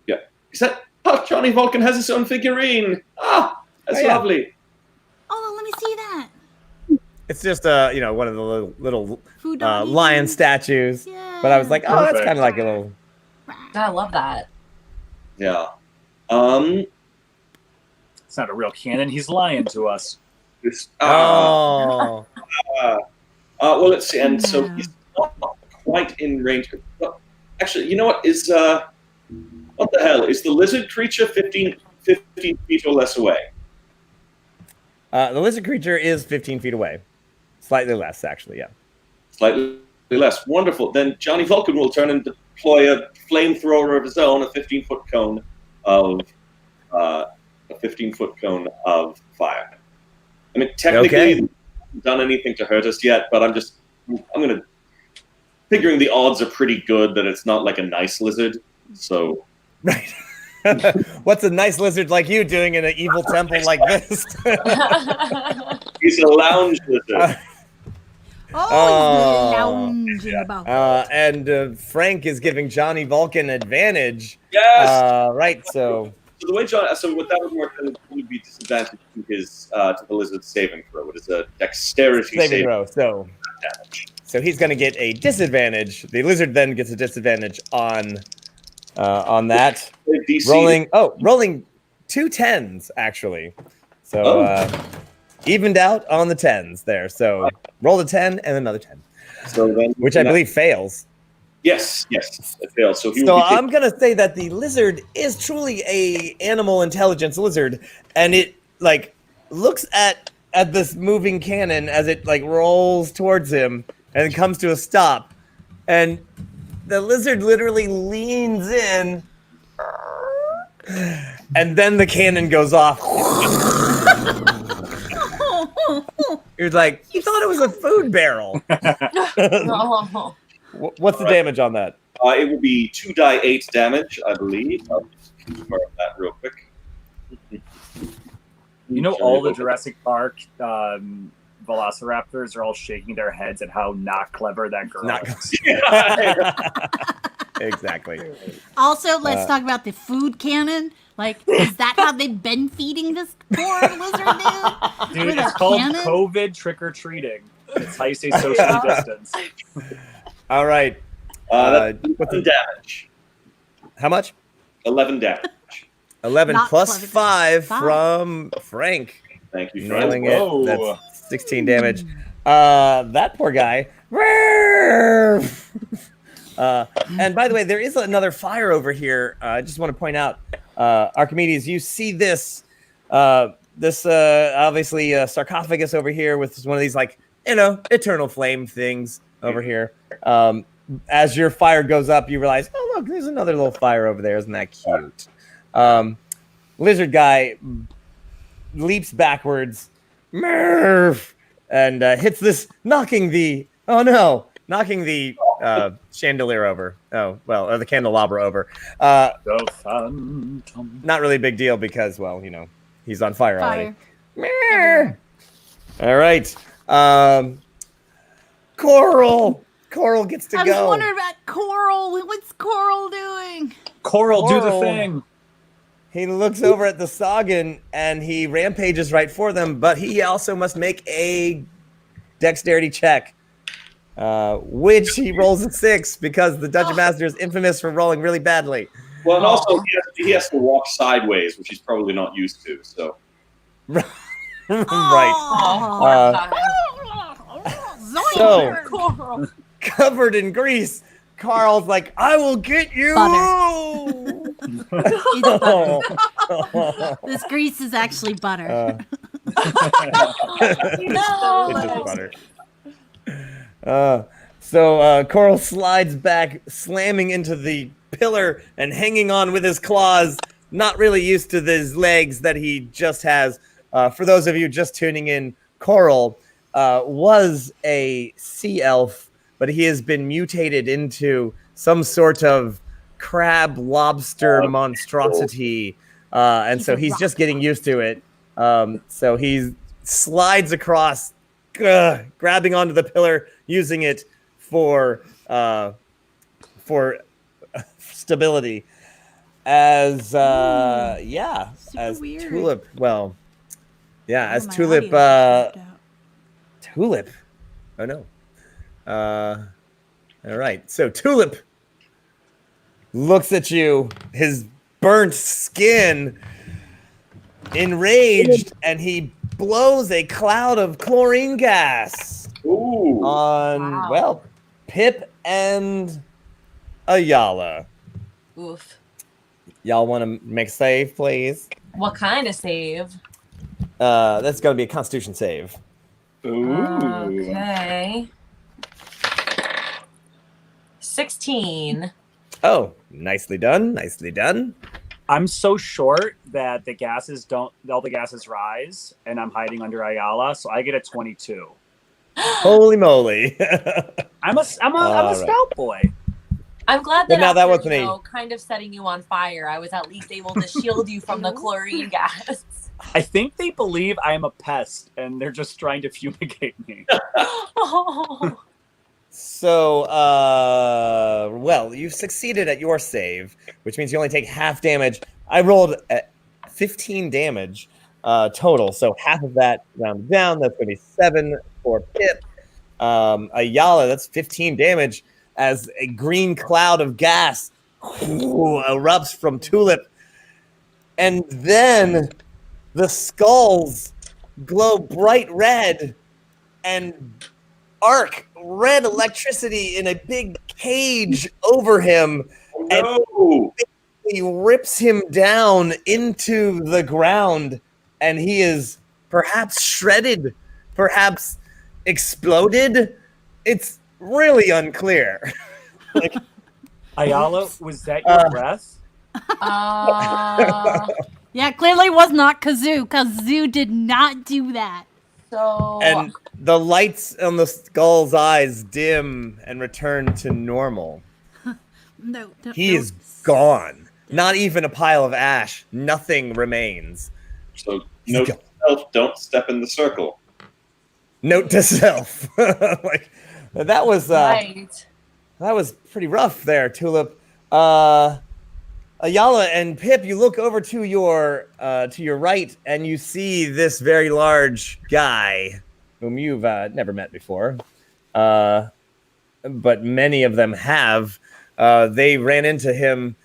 Yeah. Is that? Oh, Johnny Vulcan has his own figurine. Ah, that's lovely. Oh, let me see that. It's just one of the little Food doggy lion things. statues. Yeah. But I was like, oh, that's Perfect. kind of like a little. I love that. Yeah. It's not a real cannon. He's lying to us. Oh. Well, let's see. And so he's not quite in range. Well, actually, you know what is? What the hell is the lizard creature 15 feet or less away? The lizard creature is 15 feet away. Slightly less, actually, yeah. Slightly less. Wonderful. Then Johnny Vulcan will turn and deploy a flamethrower of his own, a 15-foot cone of fire. I mean, technically, he hasn't done anything to hurt us yet, but I'm gonna figuring the odds are pretty good that it's not like a nice lizard. So Right. What's a nice lizard like you doing in an evil temple like this? he's a lounge lizard. Oh, he's lounging about. And Frank is giving Johnny Vulcan advantage. Yes. Right. So the way so what that would work would be disadvantage to his to the lizard saving throw. It is a dexterity saving throw. So he's going to get a disadvantage. The lizard then gets a disadvantage on that. Rolling 2 10s actually. So evened out on the 10s there. So roll a 10 and another 10. So then, which I believe fails. Yes, it fails. So I'm gonna say that the lizard is truly a animal intelligence lizard, and it like looks at this moving cannon as it like rolls towards him and comes to a stop, and the lizard literally leans in, and then the cannon goes off. You're like, you thought it was a food barrel. What's the damage on that? It will be 2d8 damage, I believe. I'll just confirm that real quick. You know, all the Jurassic Park velociraptors are all shaking their heads at how not clever that girl is. Exactly. Also, let's talk about the food cannon. Like, is that how they've been feeding this poor lizard dude? Dude, it's called COVID trick-or-treating. It's how you stay socially distanced. All right. What's the damage? How much? 11 damage. 11 plus 5 from Frank. Thank you, Frank. Nailing it. That's 16 damage. That poor guy. And by the way, there is another fire over here. I just want to point out, Archimedes, you see this, obviously sarcophagus over here with one of these like, eternal flame things over here. As your fire goes up, you realize, oh, look, there's another little fire over there. Isn't that cute? Lizard guy leaps backwards and hits this, knocking the chandelier over. Oh, well, or the candelabra over. Not really a big deal because, well, he's on fire already. All right. Coral gets to go. I was wondering about Coral. What's Coral doing? Coral, do the thing. He looks over at the Sagan and he rampages right for them, but he also must make a dexterity check, which he rolls a 6 because the Dungeon Master is infamous for rolling really badly. Well, and also he has to walk sideways, which he's probably not used to. So, right. So covered in grease, Carl's like, "I will get you." This grease is actually butter. So Coral slides back, slamming into the pillar and hanging on with his claws, not really used to his legs that he just has. For those of you just tuning in, Coral was a sea elf, but he has been mutated into some sort of crab lobster monstrosity, and so he's just getting used to it. So he slides across, grabbing onto the pillar, using it for stability. As as weird. Tulip. Well, yeah, as Tulip. Tulip. Oh no. All right. So Tulip looks at you, his burnt skin, enraged, and he blows a cloud of chlorine gas on Pip and Ayala. Oof. Y'all want to make a save, please? What kind of save? That's going to be a Constitution save. Ooh. Okay. 16. Oh, nicely done. Nicely done. I'm so short that all the gases rise, and I'm hiding under Ayala, so I get a 22. Holy moly. I'm a stout boy. I'm glad But that now after, that wasn't kind of setting you on fire, I was at least able to shield you from the chlorine gas. I think they believe I am a pest, and they're just trying to fumigate me. Oh. So, well, you succeeded at your save, which means you only take half damage. I rolled at 15 damage total, so half of that rounded down. That's going to be 7 for Pip. Ayala, that's 15 damage as a green cloud of gas erupts from Tulip. And then the skulls glow bright red and arc red electricity in a big cage over him. No! And he rips him down into the ground, and he is perhaps shredded, perhaps exploded. It's really unclear. Like, Ayala, was that your breath? Yeah, clearly was not Kazoo. Kazoo did not do that. So and the lights on the skull's eyes dim and return to normal. No, He is gone. Not even a pile of ash. Nothing remains. So, note to self, don't step in the circle. Note to self. Like, that was right. That was pretty rough there, Tulip. Ayala and Pip, you look over to your right, and you see this very large guy whom you've never met before, but many of them have. They ran into him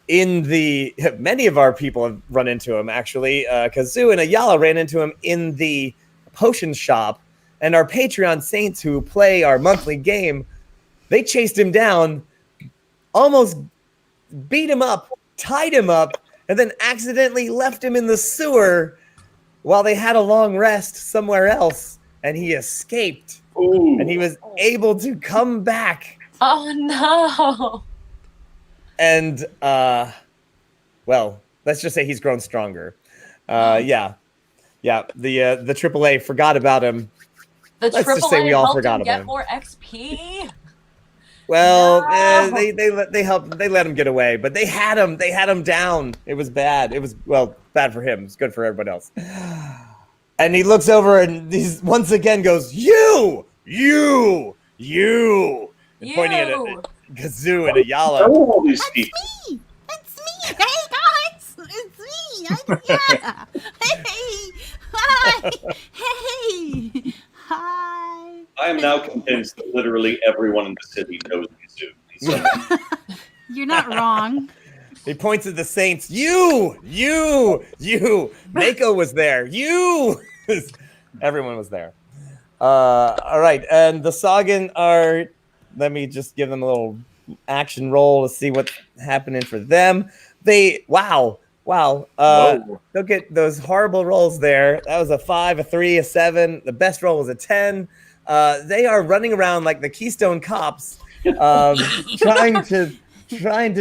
in the. Many of our people have run into him, actually. Kazoo and Ayala ran into him in the potion shop, and our Patreon saints who play our monthly game, they chased him down, almost beat him up, tied him up, and then accidentally left him in the sewer while they had a long rest somewhere else, and he escaped. Ooh. And he was able to come back. Oh no. And well, let's just say he's grown stronger. Yeah. The AAA forgot about him. The Let's just say AAA we all helped forgot him about get him. more XP. Well, No. they helped. They let him get away, but they had him. They had him down. It was bad. It was, well, bad for him. It's good for everyone else. And he looks over and he's once again goes, you, and pointing at Kazoo and Ayala. All these people. It's me. Hey guys, it's me. Yeah. Hey. Hi. Hey. Hi. I am now convinced that literally everyone in the city knows Kazoo. You're not wrong. He points at the Saints. You. Mako was there. You. Everyone was there. All right, and the Sagan are. Let me just give them a little action roll to see what's happening for them. Wow. Look at those horrible rolls there. That was a 5, a 3, a 7. The best roll was a 10. They are running around like the Keystone Cops, trying to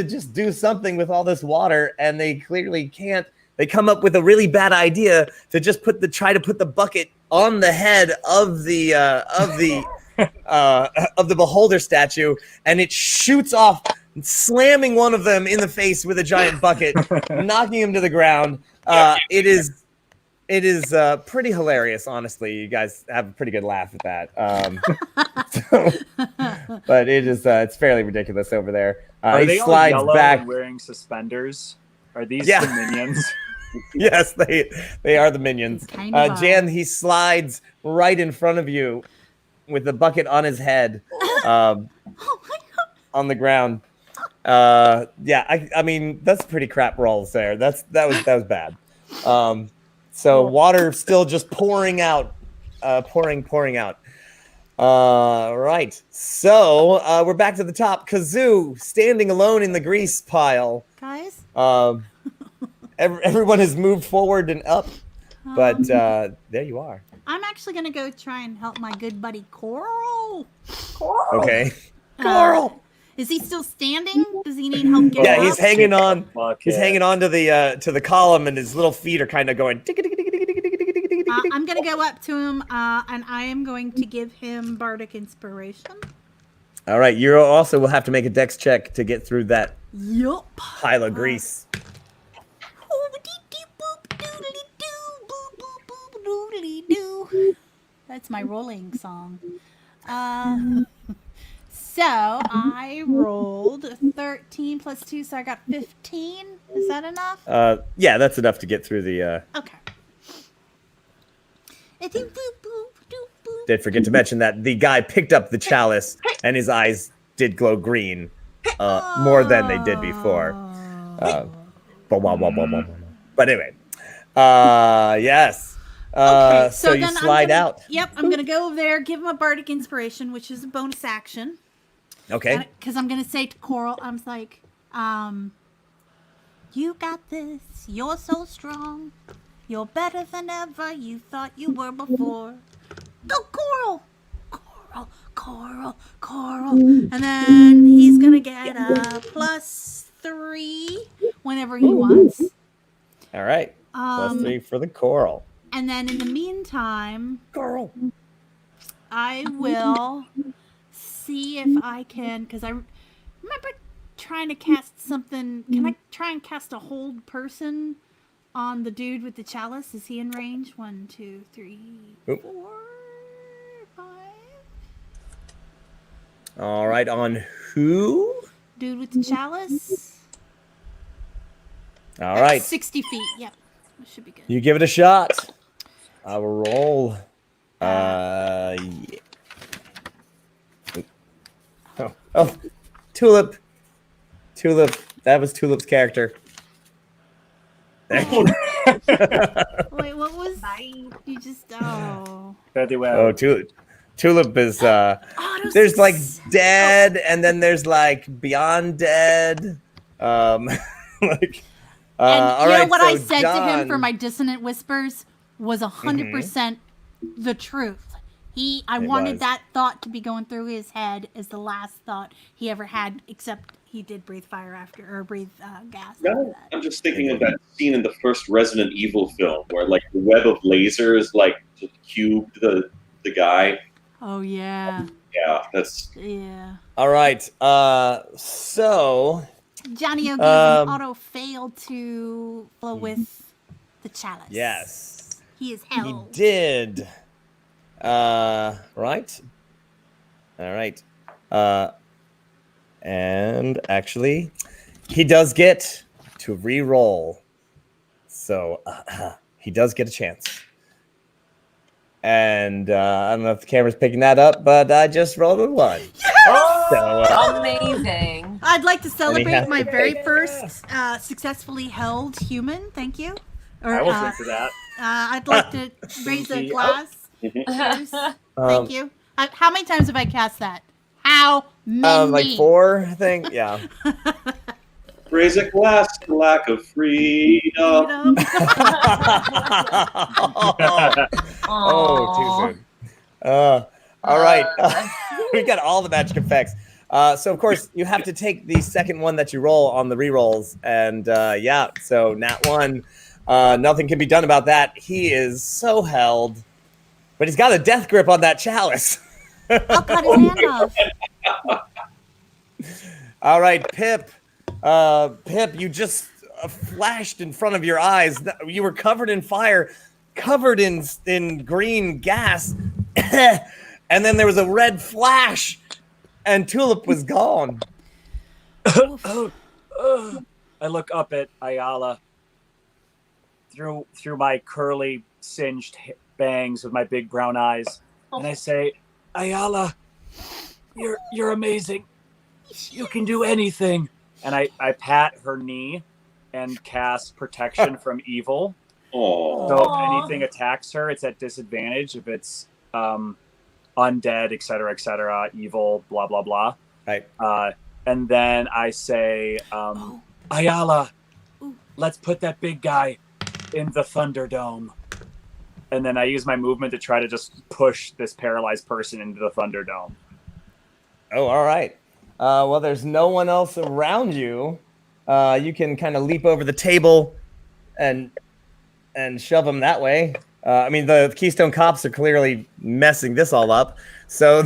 just do something with all this water, and they clearly can't. They come up with a really bad idea to just try to put the bucket on the head of the beholder statue, and it shoots off, slamming one of them in the face with a giant bucket, knocking him to the ground. It is pretty hilarious, honestly. You guys have a pretty good laugh at that. But it's fairly ridiculous over there. Are He they all slides yellow back. and wearing suspenders? Are these Yeah. the minions? Yes, they are the minions. Kind of Jan, he slides right in front of you with the bucket on his head, on the ground. I mean, that's pretty crap rolls there. That was bad. So water still just pouring out, pouring out. Right. So we're back to the top. Kazoo standing alone in the grease pile. Guys? Everyone has moved forward and up, but there you are. I'm actually going to go try and help my good buddy Coral. Okay. Coral. Is he still standing? Does he need help getting Yeah, up? he's hanging on. Fuck He's it. hanging on to the column, and his little feet are kind of going. I'm going to go up to him, and I am going to give him Bardic Inspiration. All right, you also will have to make a dex check to get through that Yup. pile of grease. That's my rolling song. So I rolled 13 plus 2, so I got 15. Is that enough? Yeah, that's enough to get through the. Okay. Did forget to mention that the guy picked up the chalice and his eyes did glow green, more than they did before. But anyway, yes. Okay, so you then slide out. Yep, I'm gonna go over there, give him a bardic inspiration, which is a bonus action. Okay. Because I'm gonna say to Coral, I'm like, you got this. You're so strong. You're better than ever you thought you were before. Go, Coral! Coral. And then he's gonna get a +3 whenever he wants. All right. +3 for the coral. And then in the meantime, Coral. I will see if I can, because I remember trying to cast something. Can I try and cast a hold person on the dude with the chalice? Is he in range? 1, 2, 3, 4, 5. All right, on who? Dude with the chalice. All right. 60 feet. Yep. That should be good. You give it a shot. I will roll. Yeah. Oh, Tulip. That was Tulip's character. Wait, what was? You just Very well. Oh, Tulip is there's like dead, and then there's like beyond dead. Like. And all right, what so I said to him for John- my dissonant whispers was 100% the truth. I wanted was. that thought to be going through his head as the last thought he ever had, except he did breathe fire after, or breathe gas after No, that. I'm just thinking of that scene in the first Resident Evil film where like the web of lasers like just cubed the guy. Oh yeah. Yeah, that's Yeah. All right. So Johnny O gave an auto fail to flow with the chalice. yes, He is he held. did. Right. All right. And actually, he does get to re-roll. So he does get a chance. And I don't know if the camera's picking that up, but I just rolled a 1. So, Amazing. I'd like to has celebrate my to very take- first successfully held human. Thank you. Or, I will drink to that. I'd like to raise a Pinky glass. Cheers. Um, Thank you. How many times have I cast that? How many? like 4, I think. Yeah. raise a glass to lack of freedom. Oh, too soon. All right. We got all the magic effects. So, of course, you have to take the second one that you roll on the rerolls. And, yeah, so Nat 1, nothing can be done about that. He is so held. But he's got a death grip on that chalice. I'll cut his hand off. All right, Pip. Pip, you just flashed in front of your eyes. You were covered in fire, covered in green gas, and then there was a red flash, and Tulip was gone. I look up at Ayala through my curly, singed bangs with my big brown eyes, and I say, Ayala, you're amazing. You can do anything. And I pat her knee and cast protection from evil. Oh, So if anything attacks her, it's at disadvantage if it's undead, etc., evil, blah, blah, blah. Right. And then I say, Ayala, let's put that big guy in the Thunderdome. And then I use my movement to try to just push this paralyzed person into the Thunderdome. Oh, all right. Well, there's no one else around you. You can kind of leap over the table and shove them that way. I mean, the Keystone Cops are clearly messing this all up. So,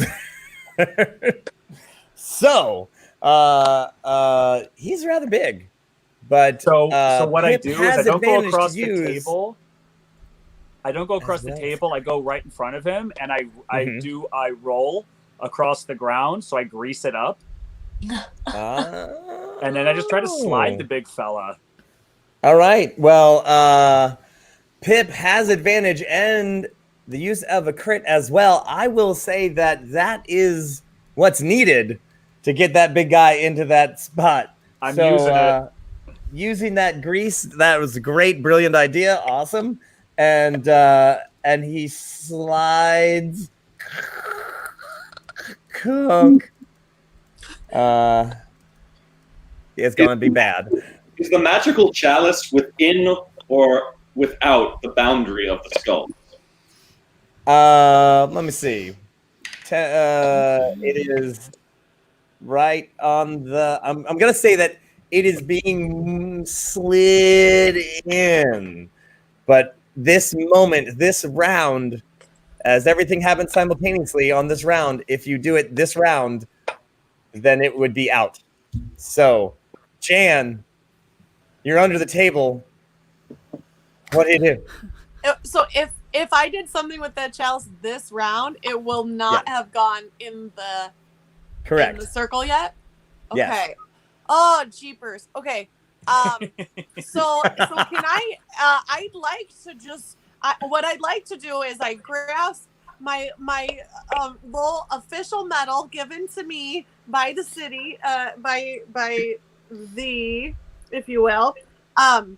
So, he's rather big, but So what I Pip do is has I don't go advantage to across the use- table. I don't go across the well. table. I go right in front of him, and I Mhm. roll across the ground, so I grease it up, and then I just try to slide the big fella. All right. Well, Pip has advantage and the use of a crit as well. I will say that is what's needed to get that big guy into that spot. I'm using it. Using that grease, that was a great, brilliant idea. Awesome. And he slides. Kunk. It's gonna be bad. Is the magical chalice within or without the boundary of the skull? Let me see. It is right on the. I'm gonna say that it is being slid in, but this moment, this round, as everything happens simultaneously on this round, if you do it this round, then it would be out. So, Jan, you're under the table. What do you do? So if I did something with that chalice this round, it will not have gone in the Correct. in the circle yet. Okay. Yes. Oh, jeepers. Okay. So can I? I'd like to just. What I'd like to do is I grasp my little official medal given to me by the city, by the, if you will, and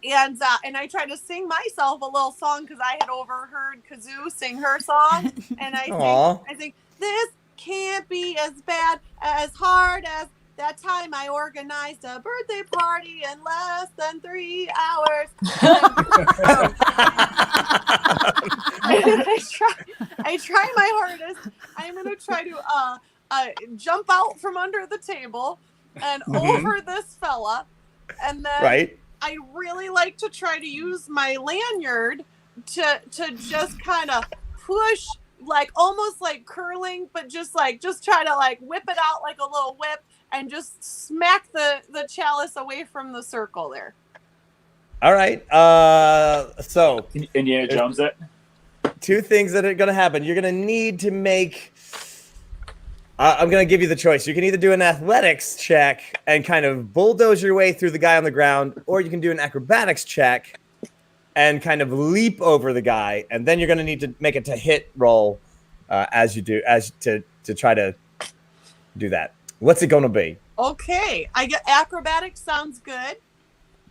I try to sing myself a little song because I had overheard Kazoo sing her song, and I think this can't be as bad as hard as that time I organized a birthday party in less than 3 hours. I try my hardest. I'm gonna try to jump out from under the table and over this fella, and then I really like to try to use my lanyard to just kind of push, like almost like curling, but just try to like whip it out like a little whip and just smack the chalice away from the circle there. All right. So Indiana Jones it. Two things that are going to happen. You're going to need to make. I'm going to give you the choice. You can either do an athletics check and kind of bulldoze your way through the guy on the ground, or you can do an acrobatics check and kind of leap over the guy, and then you're going to need to make it to hit roll to try to do that. What's it going to be? Okay, I get acrobatics. Sounds good.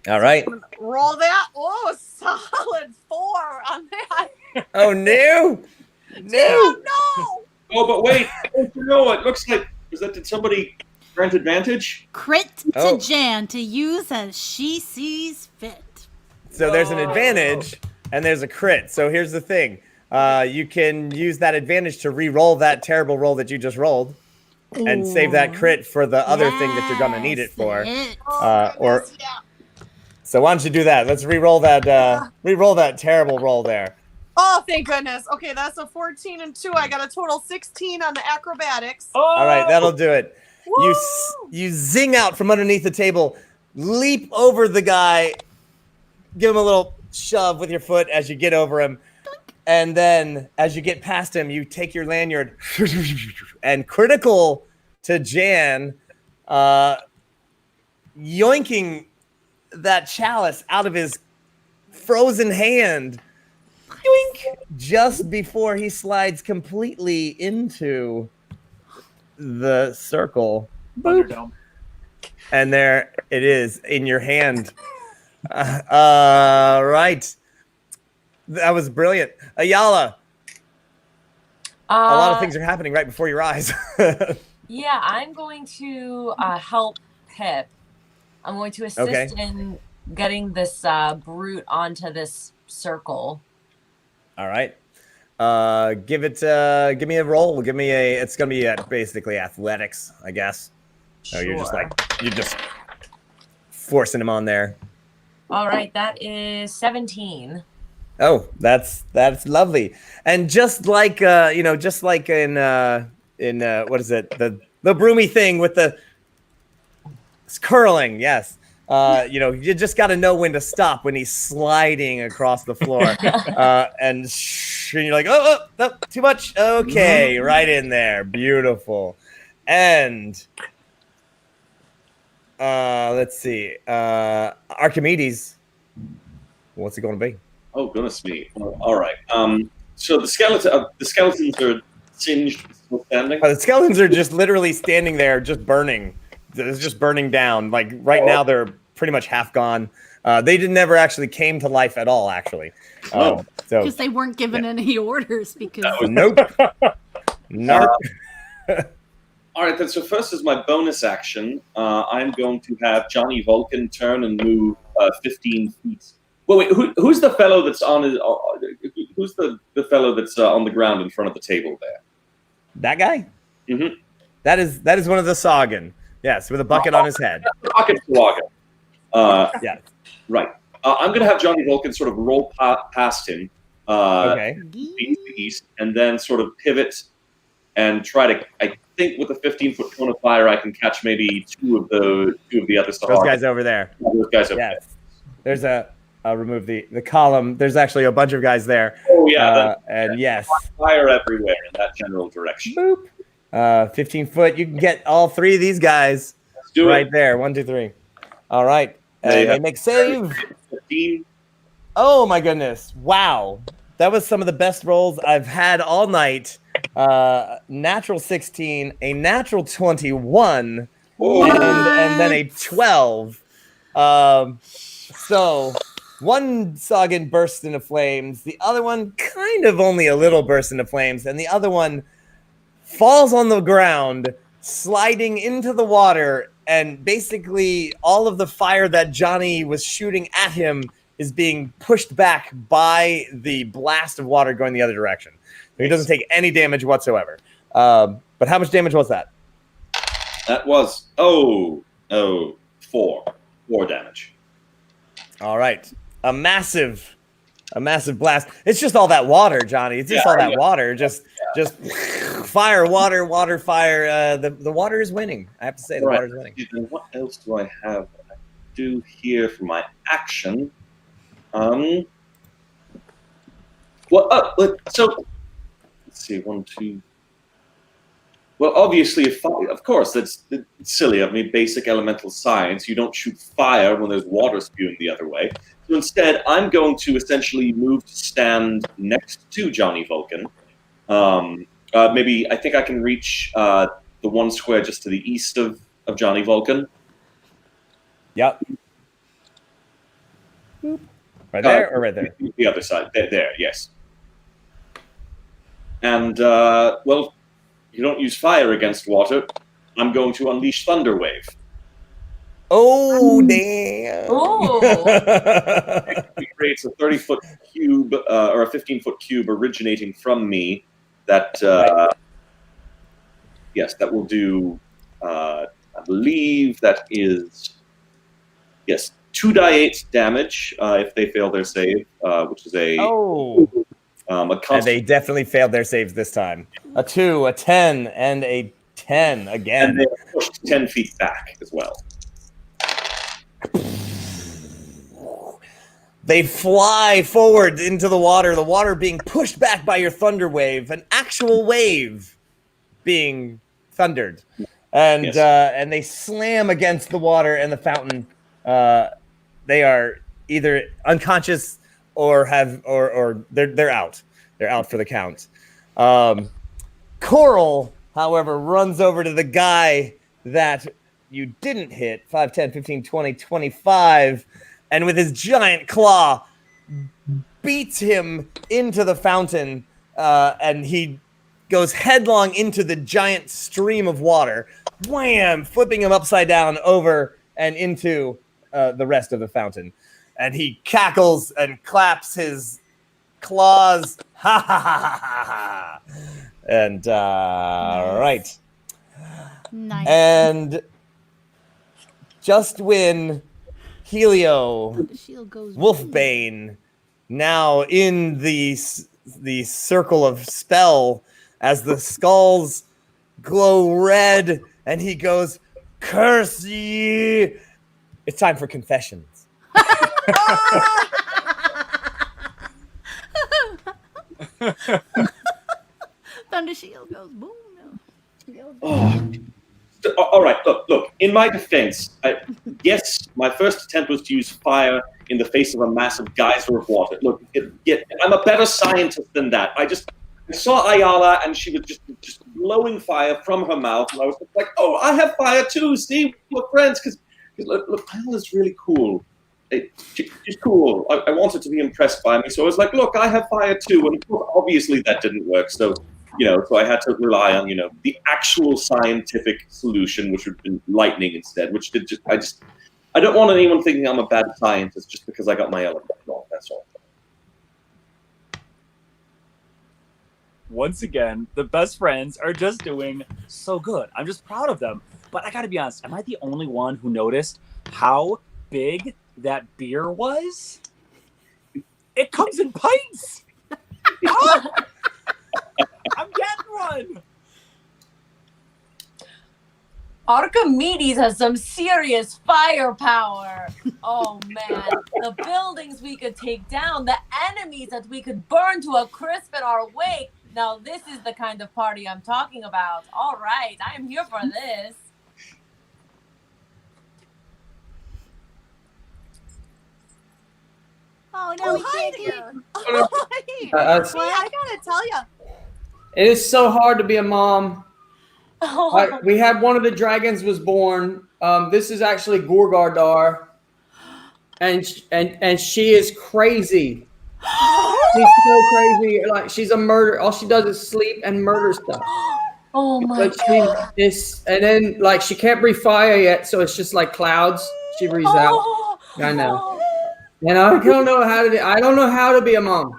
All right. Roll that. Oh, solid 4 on that. Oh no! No! Oh, but wait! Don't you know? It looks like did somebody grant advantage? Crit to Jan to use as she sees fit. So there's an advantage and there's a crit. So here's the thing: you can use that advantage to re-roll that terrible roll that you just rolled, and save that crit for the other thing that you're gonna need it for. So why don't you do that? Let's re-roll that terrible roll there. Oh, thank goodness. Okay, that's a 14 and 2. I got a total 16 on the acrobatics. All right, that'll do it. You zing out from underneath the table, leap over the guy, give him a little shove with your foot as you get over him, and then as you get past him, you take your lanyard and critical to Jan, yoinking that chalice out of his frozen hand. Yoink! Just before he slides completely into the circle. Boop. And there it is in your hand. Right. That was brilliant. Ayala. A lot of things are happening right before your eyes. Yeah, I'm going to help Pip. I'm going to assist in getting this brute onto this circle. All right. Give me a roll. It's going to be basically athletics, I guess. Sure. So you're just forcing him on there. All right, that is 17. Oh, that's lovely. And just like in what is it? The broomy thing with the it's curling. Yes. You just got to know when to stop when he's sliding across the floor, and you're like, oh, too much. Okay, right in there, beautiful. And let's see, Archimedes, what's it going to be? Oh goodness me! All right. So the skeletons are singed, still standing. The skeletons are just literally standing there, just burning. It's just burning down. Like right now, they're pretty much half gone. They never actually came to life at all. Actually, so because they weren't given any orders. Because nope. All right, then. So first, as my bonus action, I'm going to have Johnny Vulcan turn and move 15 feet. Well, wait. Who's the fellow that's on his? Who's the fellow that's on the ground in front of the table there? That guy. Mm-hmm. That is one of the Sagan. Yes, with a bucket on his head. Bucket Sagan. Yeah. Right. I'm going to have Johnny Vulcan sort of roll past him. Okay. East, and then sort of pivot and try to. I think with a 15-foot cone of fire, I can catch maybe two of the other Sagan. Those guys over there. Those guys over there. There's I'll remove the column. There's actually a bunch of guys there. Oh yeah. And yes. Fire everywhere in that general direction. Boop. 15 foot. You can get all three of these guys. Let's do right it. There. 1, 2, 3. All right. They make save. 15. Oh my goodness. Wow. That was some of the best rolls I've had all night. Natural 16, a natural 21, and then a 12. So one Sagan burst into flames. The other one kind of only a little burst into flames. And the other one falls on the ground, sliding into the water. And basically all of the fire that Johnny was shooting at him is being pushed back by the blast of water going the other direction. So he doesn't take any damage whatsoever. But how much damage was that? That was, 4 damage. All right. A massive blast. It's just all that water, Johnny. It's just all that water. Just fire, water, fire. The water is winning. I have to say, the water is winning. Then what else do I have that I do here for my action? So let's see, 1, 2. Well, obviously, of course, that's silly of me. Basic elemental science. You don't shoot fire when there's water spewing the other way. So instead, I'm going to essentially move to stand next to Johnny Vulcan. Maybe I think I can reach the one square just to the east of Johnny Vulcan. Yep. Right there or right there? The other side. There, yes. And, well, you don't use fire against water. I'm going to unleash Thunder Wave. Oh, damn. Oh. It creates a 30-foot cube or a 15-foot cube originating from me that, yes, that will do, I believe that is, yes, 2d8 damage if they fail their save, which is a and they definitely failed their saves this time. A 2, a 10, and a 10 again. And they are pushed 10 feet back as well. They fly forward into the water being pushed back by your thunder wave, an actual wave being thundered. And and they slam against the water and the fountain. They are either unconscious or they're out. They're out for the count. Coral, however, runs over to the guy that you didn't hit, 5, 10, 15, 20, 25, and with his giant claw beats him into the fountain, and he goes headlong into the giant stream of water, wham, flipping him upside down over and into the rest of the fountain. And he cackles and claps his claws. Ha ha ha ha ha. And right. Nice. And just when Helio Wolfbane, now in the circle of spell, as the skulls glow red and he goes, "Curse ye!" It's time for confessions. Thunder Shield goes boom. All right, look. In my defense, yes, my first attempt was to use fire in the face of a massive geyser of water. Look, I'm a better scientist than that. I saw Ayala, and she was just blowing fire from her mouth, and I was like, "Oh, I have fire too. See, we're friends." Because look, Ayala's really cool. She's cool. I wanted to be impressed by me, so I was like, "Look, I have fire too." And obviously, that didn't work. So. So I had to rely on, the actual scientific solution, which would have been lightning instead, which I don't want anyone thinking I'm a bad scientist just because I got my element wrong. That's all. Once again, the best friends are just doing so good. I'm just proud of them. But I gotta be honest, am I the only one who noticed how big that beer was? It comes in pints! Oh! I'm getting one! Archimedes has some serious firepower. Oh man, the buildings we could take down, the enemies that we could burn to a crisp in our wake. Now this is the kind of party I'm talking about. All right, I am here for this. Oh no, hi he there. I gotta tell you. It is so hard to be a mom. We had one of the dragons was born. This is actually Gorgardar, and she is crazy. She's so crazy. Like she's a murder. All she does is sleep and murder stuff. Oh my god! And then like she can't breathe fire yet, so it's just like clouds. She breathes out. I know. And I don't know how to. I don't know how to be a mom.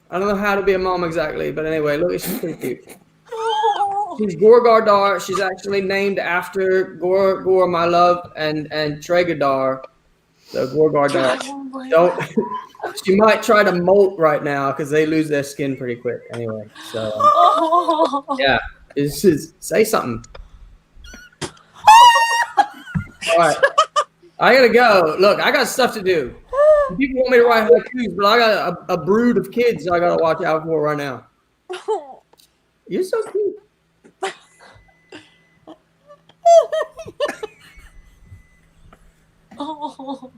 I don't know how to be a mom exactly, but anyway, look, she's pretty cute. She's Gorgardar. She's actually named after Gor, my love, and Tregadar. So Gorgardar. She might try to molt right now because they lose their skin pretty quick. Anyway, so yeah, say something. All right, I gotta go. Look, I got stuff to do. People want me to write haikus, but I got a brood of kids I gotta watch out for right now. You're so cute. Oh,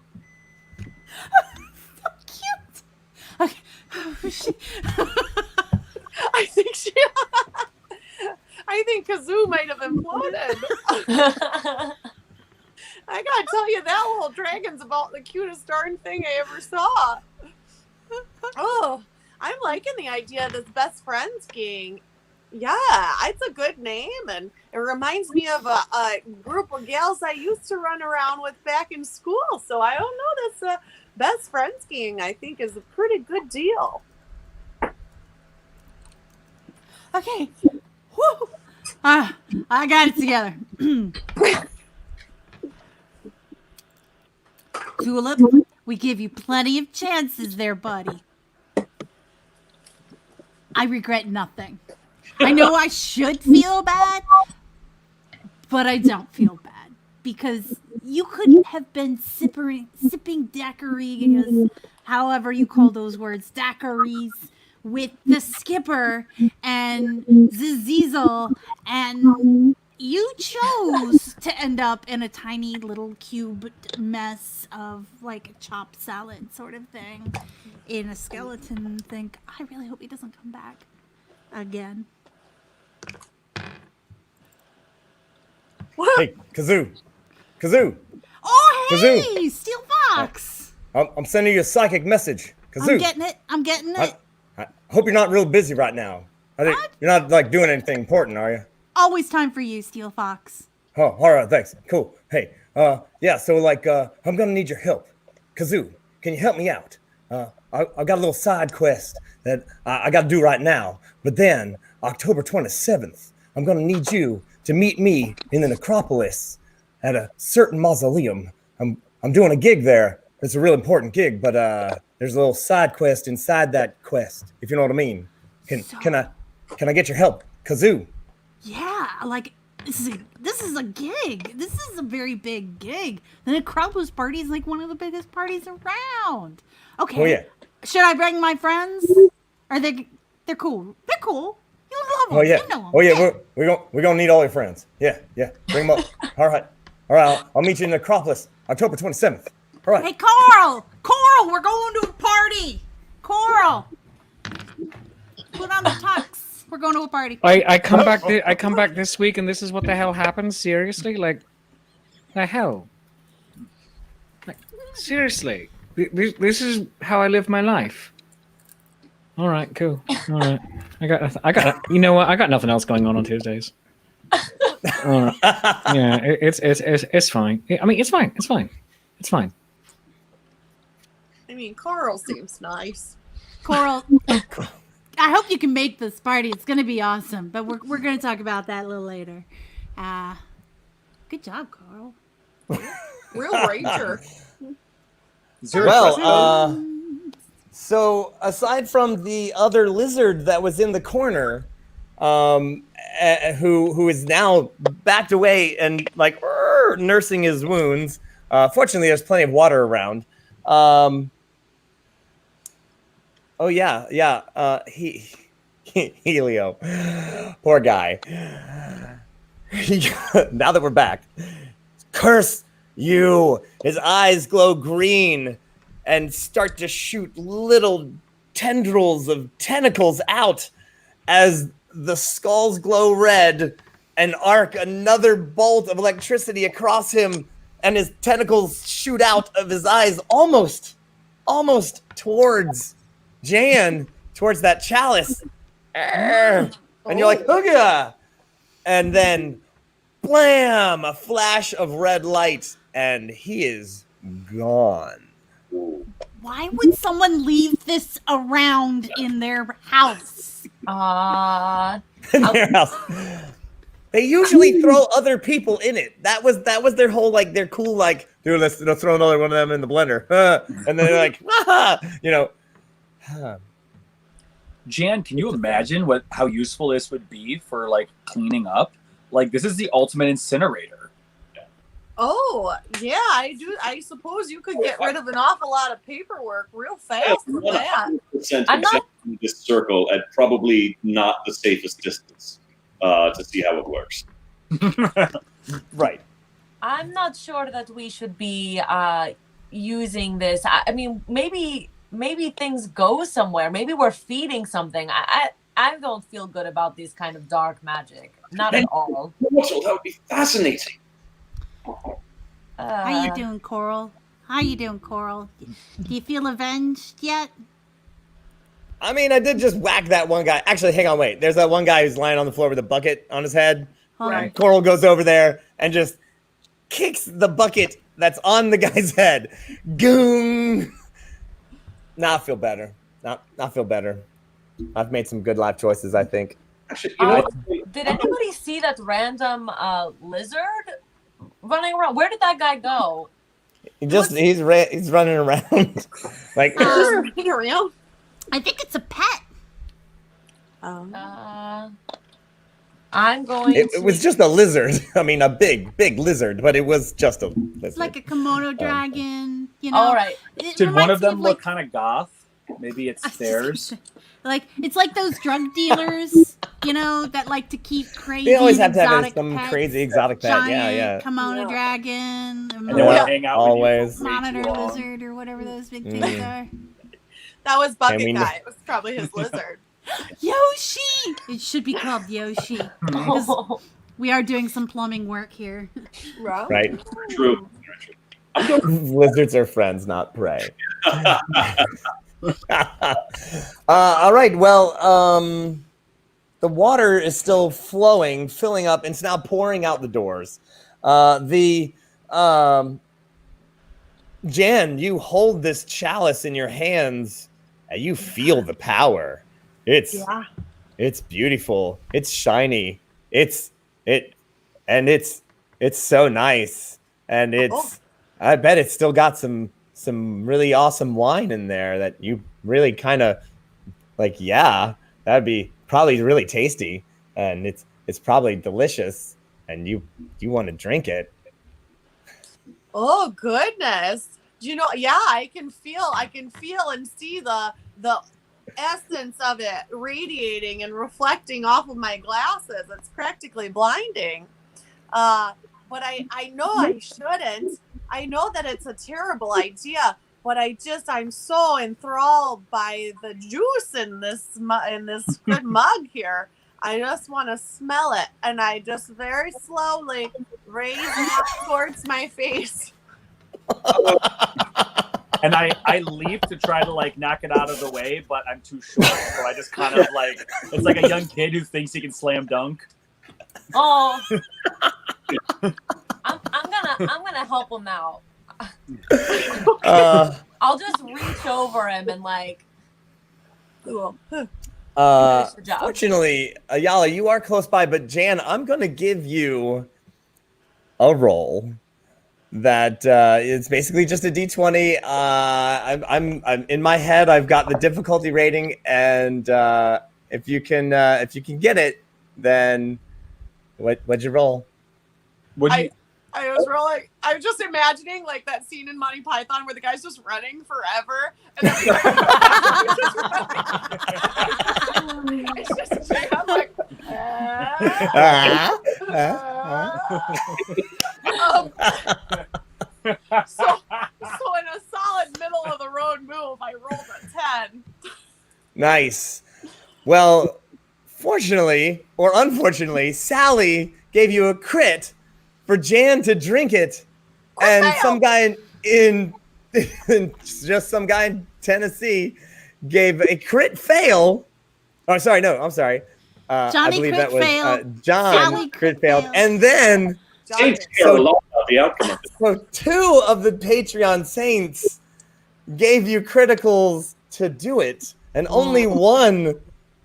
so cute. Okay. I think Kazoo might have imploded. I gotta tell you, that little dragon's about the cutest darn thing I ever saw. Oh, I'm liking the idea of this best friends gang. Yeah, it's a good name, and it reminds me of a group of gals I used to run around with back in school. So I don't know, this best friends gang I think is a pretty good deal. Okay. Woo. I got it together. Tulip, we give you plenty of chances there, buddy. I regret nothing. I know I should feel bad, but I don't feel bad because you could have been sipping daiquiris, however you call those words, daiquiris, with the skipper and Zizel, and you chose to end up in a tiny little cube mess of like a chopped salad sort of thing in a skeleton thing. I really hope he doesn't come back again. Hey, Kazoo. Oh, hey, Kazoo. Steel Fox. I'm sending you a psychic message. Kazoo. I'm getting it. I hope you're not real busy right now. You're not like doing anything important, are you? Always time for you, Steel Fox. Oh, all right, thanks. Cool. Hey, yeah, so like, I'm gonna need your help. Kazoo, can you help me out? I've got a little side quest that I gotta do right now, but then October 27th, I'm gonna need you to meet me in the necropolis at a certain mausoleum. I'm doing a gig there. It's a real important gig, but there's a little side quest inside that quest, if you know what I mean. Can I get your help, Kazoo? Yeah, like This is a gig. This is a very big gig. The Necropolis party is like one of the biggest parties around. Okay. Oh yeah. Should I bring my friends? Are they? They're cool. They're cool. You love them. Oh yeah. You know them. Oh yeah. We're gonna need all your friends. Yeah. Bring them up. All right. I'll meet you in the Necropolis, October 27th. All right. Hey, Coral, we're going to a party. Coral, put on the tux. We're going to a party. I come back. I come back this week, and this is what the hell happens. Seriously, like the hell. Like seriously, this is how I live my life. All right, cool. All right, I got. You know what? I got nothing else going on Tuesdays. All right. Yeah, it's fine. I mean, it's fine. It's fine. I mean, Coral seems nice. Coral, I hope you can make this party. It's gonna be awesome. But we're gonna talk about that a little later. Good job, Coral. Real ranger. Well, so aside from the other lizard that was in the corner, who is now backed away and like nursing his wounds. Fortunately, there's plenty of water around. Oh yeah. Helio, poor guy. Now that we're back, curse you! His eyes glow green and start to shoot little tendrils of tentacles out as the skulls glow red and arc another bolt of electricity across him, and his tentacles shoot out of his eyes almost towards Jan, towards that chalice. And you're like, hooga! And then, blam! A flash of red light, and he is gone. Why would someone leave this around in their house? In their house. They usually throw other people in it. That was their whole like their cool like, dude, let's throw another one of them in the blender. And then they're like, you know. Jan, can you imagine how useful this would be for like cleaning up? Like this is the ultimate incinerator. Oh, yeah, I do. I suppose you could get rid of an awful lot of paperwork real fast with that. I'm not in this circle at probably not the safest distance to see how it works. Right. I'm not sure that we should be using this. I mean, maybe things go somewhere. Maybe we're feeding something. I don't feel good about this kind of dark magic. Not at all. That would be fascinating. How you doing, Coral? Do you feel avenged yet? I mean, I did just whack that one guy. Actually, hang on, wait. There's that one guy who's lying on the floor with a bucket on his head. Right. Coral goes over there and just kicks the bucket that's on the guy's head. Goong! Now I feel better. Not feel better. I've made some good life choices, I think. Actually, you know, did anybody see that random lizard running around? Where did that guy go? He's running around like Running around. I think it's a pet. I'm going. It was just a lizard. I mean, a big lizard, but it was just a lizard. It's like a Komodo dragon. You know. All right. Did one of them look kind of goth? Maybe it's theirs. Like it's like those drug dealers, you know, that like to keep crazy. They always have to have exotic some pets. crazy exotic pet. Giant Yeah. Komodo dragon. And they want to hang out Always. with you. Monitor lizard or whatever those big things are. That was Bucket we- Guy. It was probably his lizard. Yoshi! It should be called Yoshi. Because we are doing some plumbing work here. Right. True. Lizards are friends, not prey. All right. Well, the water is still flowing, filling up, and it's now pouring out the doors. Jan, you hold this chalice in your hands, and you feel the power. It's beautiful. It's shiny. It's so nice, and I bet it's still got some really awesome wine in there that you really kind of like. Yeah, that'd be probably really tasty, and it's probably delicious. and you want to drink it. Oh goodness. You know, yeah, I can feel and see the essence of it radiating and reflecting off of my glasses. It's practically blinding. But I know I shouldn't. I know that it's a terrible idea, but I'm so enthralled by the juice in this good mug here. I just want to smell it, and I just very slowly raise it up towards my face. And I leap to try to like knock it out of the way, but I'm too short, so I just kind of like, it's like a young kid who thinks he can slam dunk. Oh, I'm gonna help him out. I'll just reach over him and like. Fortunately, Ayala, you are close by, but Jan, I'm gonna give you a roll that it's basically just a d20. I'm in my head. I've got the difficulty rating, and if you can get it, then what'd you roll? I was rolling. I was just imagining like that scene in Monty Python where the guy's just running forever, and then it's just I'm like. So in a solid middle of the road move, I rolled a 10. Nice. Well, fortunately or unfortunately, Sally gave you a crit for Jan to drink it, and some guy in some guy in Tennessee gave a crit fail. Oh, sorry, no, I'm sorry. Johnny I believe crit that was failed. John Sally crit failed, and then Saints care a lot about the outcome of it. so 2 of the Patreon saints gave you criticals to do it, and only one.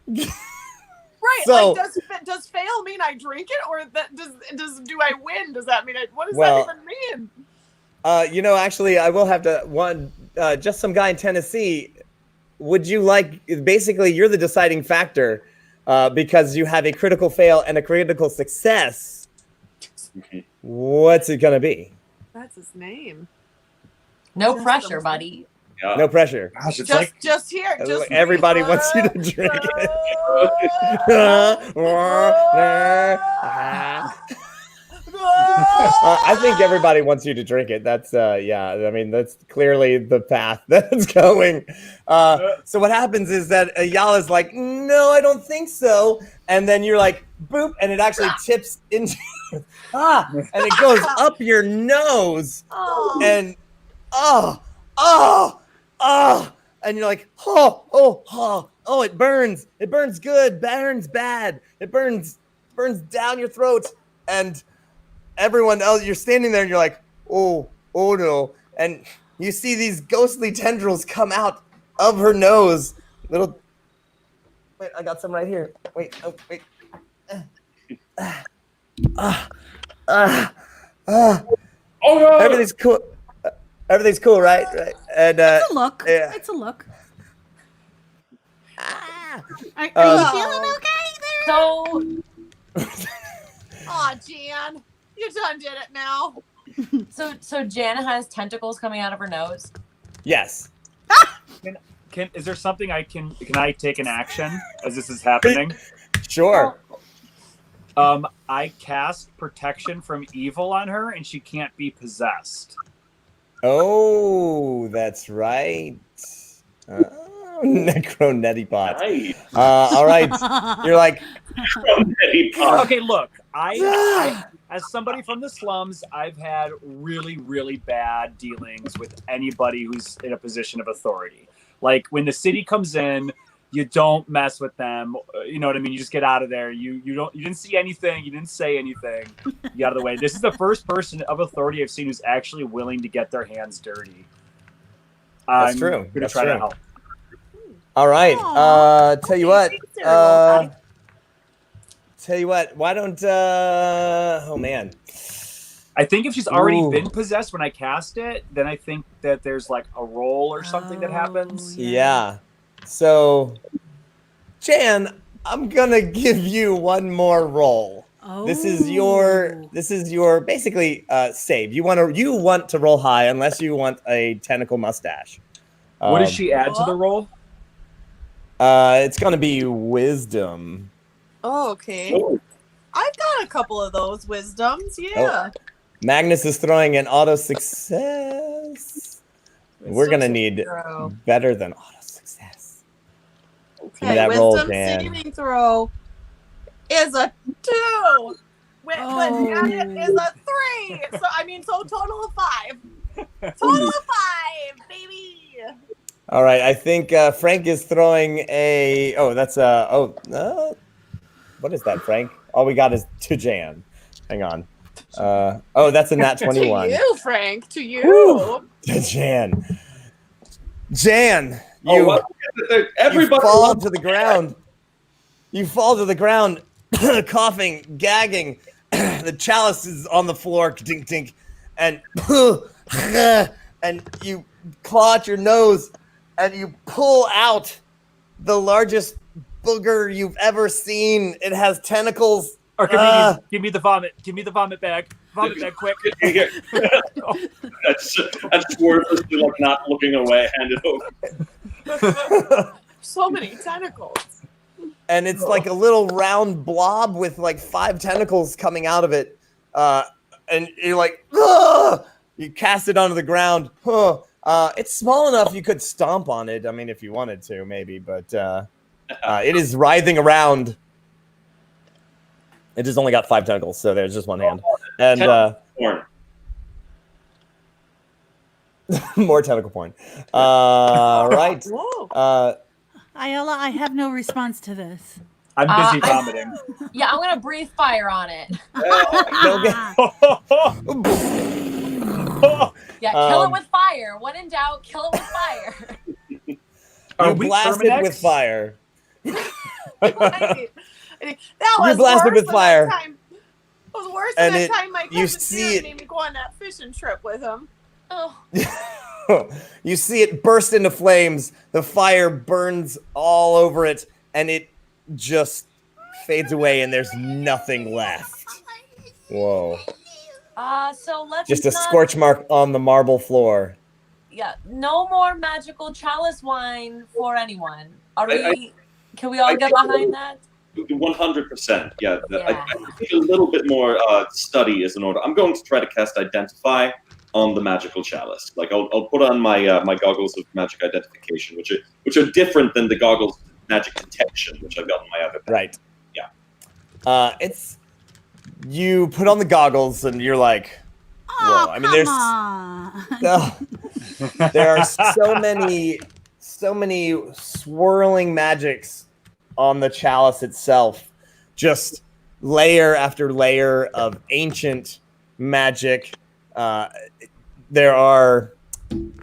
Right, So- like does fail mean I drink it, or that do I win? Does that mean what does that even mean? Actually, I will have to just some guy in Tennessee. Would you like? Basically, you're the deciding factor because you have a critical fail and a critical success. What's it gonna be? That's his name. No pressure, buddy. No pressure. Gosh, it's Just here. Just Everybody wants you to drink it. I think everybody wants you to drink it. That's I mean, that's clearly the path that's going. So what happens is that Ayala's like, no, I don't think so. And then you're like, boop, and it actually tips into and it goes up your nose. And and you're like, oh, it burns. It burns good, burns bad. It burns down your throat. And everyone else, you're standing there and you're like, oh no. And you see these ghostly tendrils come out of her nose. Wait, I got some right here. Wait. Everything's cool. Everything's cool, right? And It's a look. yeah. It's a look. Are you Um, feeling okay there? So Aw, Jan, you done did it now. so Jan has tentacles coming out of her nose. Yes. Is there something can I take an action as this is happening? Sure. I cast protection from evil on her, and she can't be possessed. Oh, that's right. Necronetipot. Nice. All right. You're like, Okay, look, I as somebody from the slums, I've had really, really bad dealings with anybody who's in a position of authority. Like when the city comes in, you don't mess with them. You know what I mean? You just get out of there. You didn't see anything. You didn't say anything. You get out of the way. This is the first person of authority I've seen who's actually willing to get their hands dirty. That's true. I'm gonna That's try true. to help. all right. Aw. Tell you what. Thanks, everyone. Why don't oh man. I think if she's already Ooh. been possessed when I cast it, then I think that there's like a roll or something that happens. Yeah. So Jan, I'm gonna give you one more roll. Oh. This is your basically save. You want to roll high unless you want a tentacle mustache. What does she add to the roll? It's gonna be wisdom. Oh, okay. Oh, I've got a couple of those wisdoms. Yeah. Magnus is throwing an auto success. We're gonna need throw. better than auto success. Give me Okay, that roll, wisdom Dan. saving throw is a 2. But it is a 3. So total of 5. Total of 5, baby. All right, I think Frank is throwing a. Oh, that's what is that, Frank? All we got is to Jan. Hang on. That's a nat 21. To you, Frank. To you. Woo! To Jan. Jan, everybody you fall to the ground. You fall to the ground, coughing, gagging. The chalice is on the floor, dink dink, and you claw at your nose, and you pull out the largest booger you've ever seen. It has tentacles. Archimedes, give me the vomit. Give me the vomit bag. Vomit bag, quick. That's worthlessly like not looking away. Hand it over. So many tentacles. And it's like a little round blob with like 5 tentacles coming out of it. And you're like, ugh! You cast it onto the ground. It's small enough you could stomp on it. I mean, if you wanted to, maybe. But it is writhing around. It just only got 5 tentacles, so there's just one hand. And more tentacle porn. Right. Ayala, I have no response to this. I'm busy vomiting. Yeah, I'm gonna breathe fire on it. Yeah, kill it with fire. When in doubt, kill it with fire. You blasted with fire. That was you blasted worse with fire. That time. It was worse than that time my you cousin see made me go on that fishing trip with him. Oh. You see it burst into flames. The fire burns all over it, and it just fades away, and there's nothing left. Whoa. So let's just a scorch mark on the marble floor. Yeah, no more magical chalice wine for anyone. Can we all get behind that? 100%. Yeah. I think a little bit more study is in order. I'm going to try to cast Identify on the magical chalice. Like I'll put on my my goggles of magic identification, which are different than the goggles of magic detection, which I've got in my other bag. Right. Yeah. It's you put on the goggles and you're like, whoa. I mean, there are so many swirling magics on the chalice itself, just layer after layer of ancient magic. There are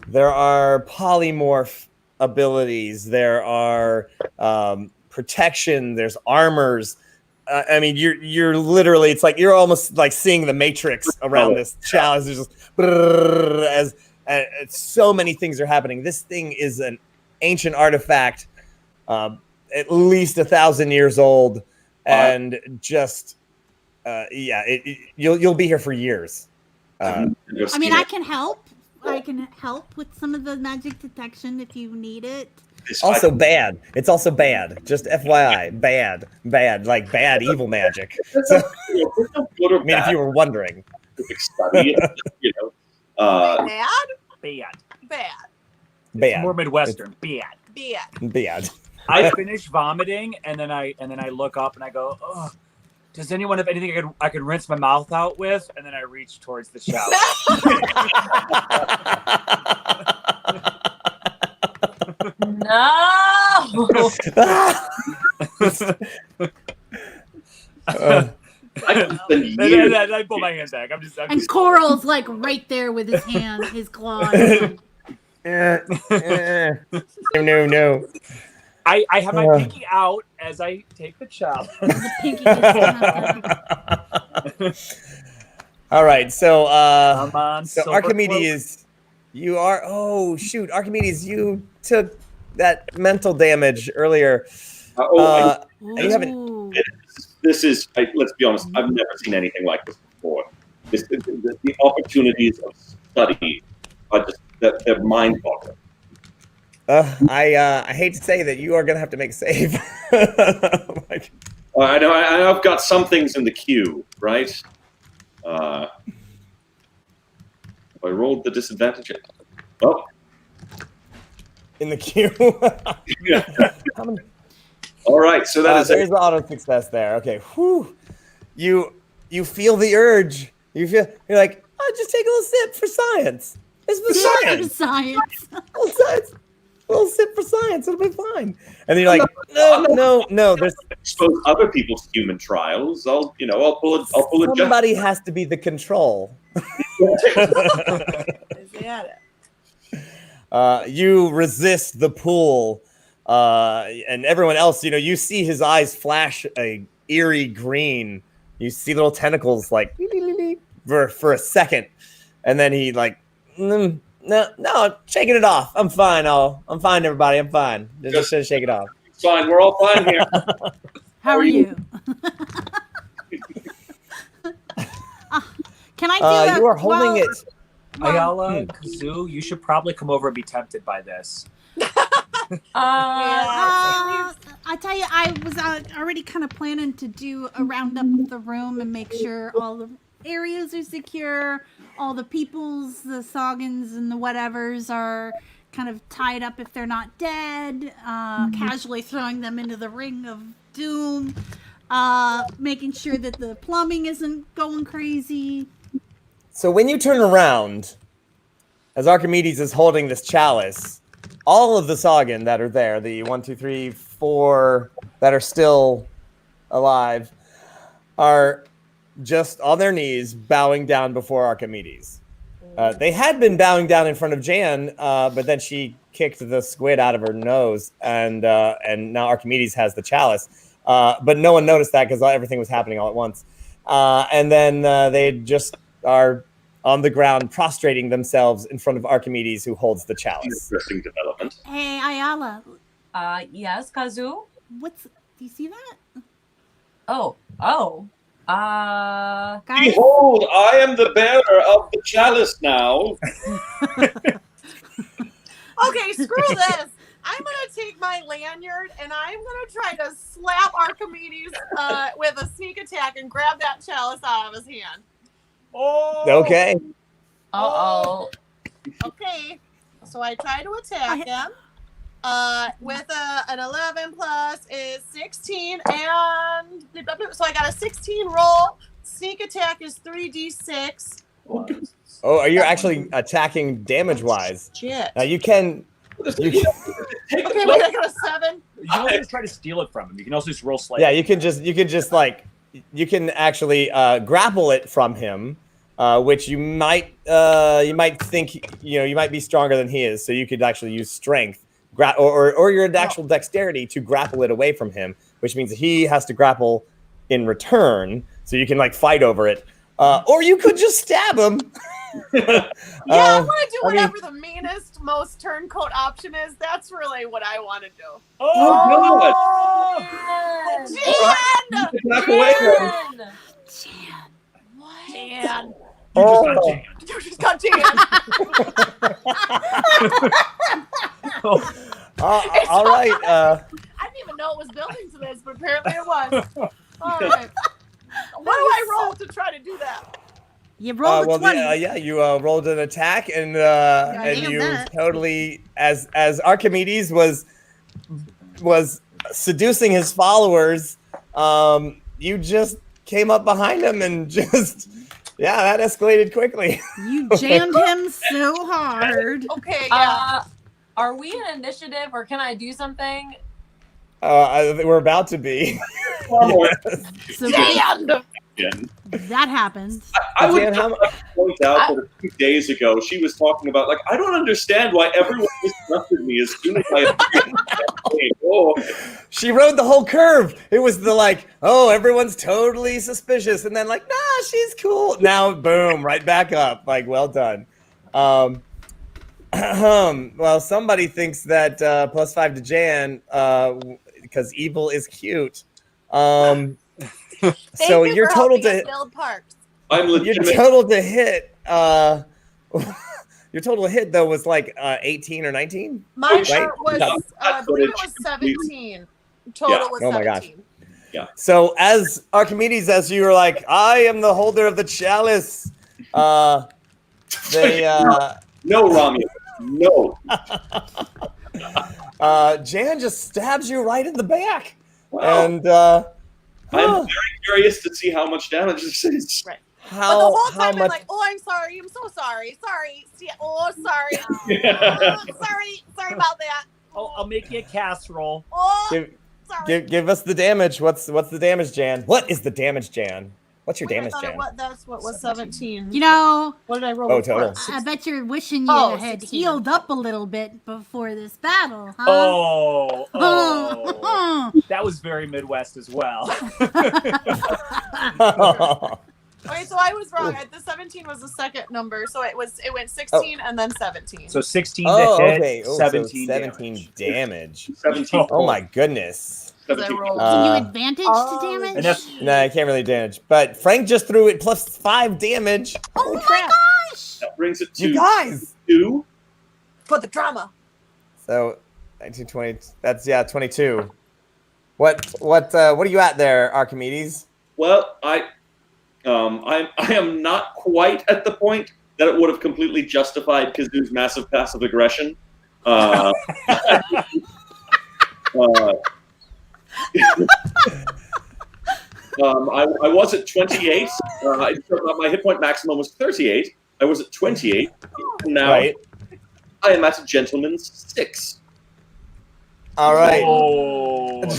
polymorph abilities. There are protection. There's armors. I mean, you're literally. It's like you're almost like seeing the Matrix around this chalice. There's just as so many things are happening. This thing is an ancient artifact, at least 1,000 years old, and just you'll be here for years. I mean, I can help. I can help with some of the magic detection if you need it. It's also bad. It's also bad. Just FYI, bad, like bad evil magic. So, I mean, if you were wondering. Bad. More Midwestern. Bad. I finish vomiting and then I look up and I go, oh. Does anyone have anything I could rinse my mouth out with? And then I reach towards the shower. I pull my hand back. And Coral's like right there with his hand, his claw. No. I have my pinky out as I take the chalice. All right, so so Archimedes, you are. Oh shoot, Archimedes, you took that mental damage earlier. And you haven't. this is. Let's be honest. I've never seen anything like this before. The opportunities of study are just they're mind-boggling. I hate to say that you are gonna have to make a save. I know. I've got some things in the queue, right? I rolled the disadvantage. Oh, in the queue. All right, so that is there's the auto success there. Okay, whew. You feel the urge. You're like, oh, just take a little sip for science. It's for science. Science. A little sip for science. It'll be fine. And then you're like, no. There's expose other people's human trials. I'll pull a. Somebody has to be the control. You resist the pull, and everyone else, you see his eyes flash a eerie green. You see little tentacles like for a second, and then he like, no, shaking it off. I'm fine. I'm fine, everybody. I'm fine. Just shake it off. It's fine. We're all fine here. How are you? Can I do that? You are holding it. Ayala, Kazoo, you should probably come over and be tempted by this. I tell you, I was already kind of planning to do a roundup of the room and make sure all the areas are secure, all the peoples, the Soggins and the whatevers are kind of tied up if they're not dead, casually throwing them into the ring of doom, making sure that the plumbing isn't going crazy. So when you turn around, as Archimedes is holding this chalice, all of the Soggin that are there, the 1, 2, 3, 4 that are still alive, are just on their knees bowing down before Archimedes. They had been bowing down in front of Jan, but then she kicked the squid out of her nose, and now Archimedes has the chalice. But no one noticed that because everything was happening all at once. And then they just are on the ground prostrating themselves in front of Archimedes, who holds the chalice. Interesting development. Hey, Ayala. Yes, Kazoo? Do you see that? Guys? Behold, I am the bearer of the chalice now. Okay, screw this. I'm going to take my lanyard and I'm going to try to slap Archimedes with a sneak attack and grab that chalice out of his hand. Oh. Okay. Uh-oh. Okay, so I try to attack him. With an 11 plus is 16, and so I got a 16 roll. Sneak attack is 3d6. Oh, are you actually attacking damage-wise? Shit. Now you can. Okay, wait, I got a 7. You can also just try to steal it from him. You can also just roll slightly. Yeah, you can actually grapple it from him, which you might think you might be stronger than he is, so you could actually use strength, or your actual dexterity to grapple it away from him, which means he has to grapple in return, so you can fight over it, or you could just stab him. Yeah, I want to do whatever the meanest, most turncoat option is. That's really what I want to do. Oh, God! Jan! Back away then. Jan. What? Jan. You just got Jan. All right. I didn't even know it was building to this, but apparently it was. All right. What do I roll to try to do that? You rolled a 20. You rolled an attack, and you totally, as Archimedes was seducing his followers, you just came up behind him and just, that escalated quickly. You jammed him so hard. Okay, yeah. Are we in initiative, or can I do something? We're about to be. So that happens. I would point out that a few days ago she was talking about I don't understand why everyone mistrusted me as soon as I. She rode the whole curve. It was the everyone's totally suspicious, and then nah, she's cool. Now boom, right back up. Well done. Well, somebody thinks that +5 to Jan because evil is cute. So you your for total helping us to build parks. I'm your legitimate. total to hit your total hit though was like 18 or 19. Mine Right? was, Yeah. I believe it was 17. Total was Oh my gosh. 17. So as Archimedes, as you were like, I am the holder of the chalice. They No, Romeo. No. Jan just stabs you right in the back. Wow. And I'm very curious to see how much damage this is. Right. But the how whole time I'm much like, oh, I'm sorry. I'm so sorry. Sorry. Oh, sorry. Oh, sorry about that. I'll make you a casserole. Oh, sorry. give us the damage. What's the damage, Jan? What is the damage, Jan? What's your damage, Jan? That's what was 17. You know, What did I roll? Oh, before? total. I bet you're wishing you Oh, had 16. healed up a little bit before this battle, huh? Oh, that was very Midwest as well. Okay, so I was wrong. The 17 was the second number, so it went 16 and then 17. So 16 Oh, to hit, okay. Oh, 17, so 17 damage. 17. Oh my goodness. 17. Can you advantage to damage? And that's No, I can't really damage. But Frank just threw it plus 5 damage. Oh my crap. gosh! That brings it to You guys. 2. For the drama. So 19, 20. That's 22. What are you at there, Archimedes? Well, I am not quite at the point that it would have completely justified Kazoo's massive passive aggression. I was at 28. My hit point maximum was 38. I was at 28. Now Right. I am at a gentleman's 6. All right. oh.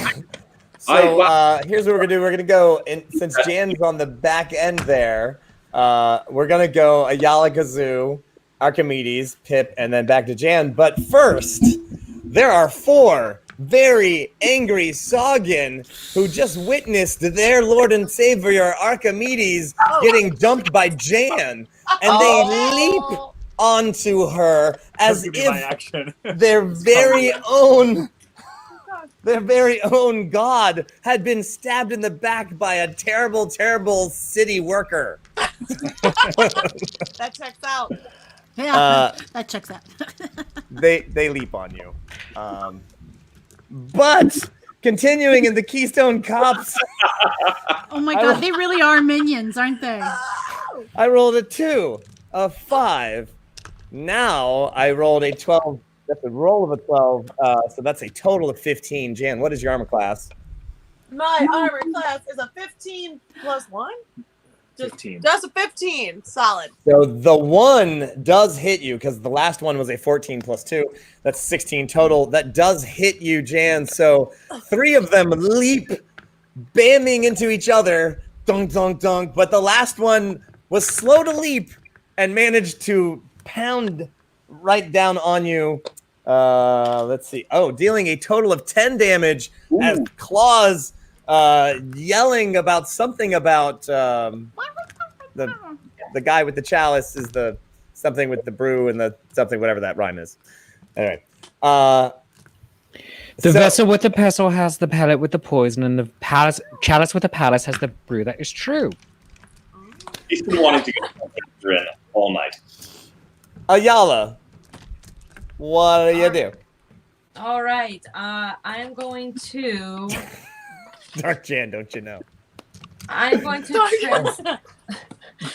So here's what we're gonna do. We're gonna go, and since Jan's on the back end there, we're gonna go Ayala, Kazoo, Archimedes, Pip, and then back to Jan. But first, there are 4 very angry Saugin who just witnessed their Lord and Savior Archimedes getting dumped by Jan, and they leap onto her as Don't give me my if action. their very own. Their very own god had been stabbed in the back by a terrible, terrible city worker. That checks out. Yeah, that checks out. They leap on you. But continuing in the Keystone Cops, Oh my god, they really are minions, aren't they? I rolled a 2, a 5. Now I rolled a 12. That's a roll of a 12. So that's a total of 15. Jan, what is your armor class? My armor class is a 15 plus 1? 15. Just a 15. Solid. So the 1 does hit you because the last one was a 14 plus 2. That's 16 total. That does hit you, Jan. So 3 of them leap, bamming into each other. Dunk, dunk, dunk. But the last one was slow to leap and managed to pound right down on you. Let's see. Oh, dealing a total of 10 damage as claws yelling about something about the guy with the chalice is the something with the brew and the something whatever that rhyme is. Anyway, The vessel with the pestle has the pellet with the poison, and the chalice with the palace has the brew that is true. He's been wanting to get in all night. Ayala, what do you do? All right. I'm going to. Dark Jan, don't you know? I'm going to.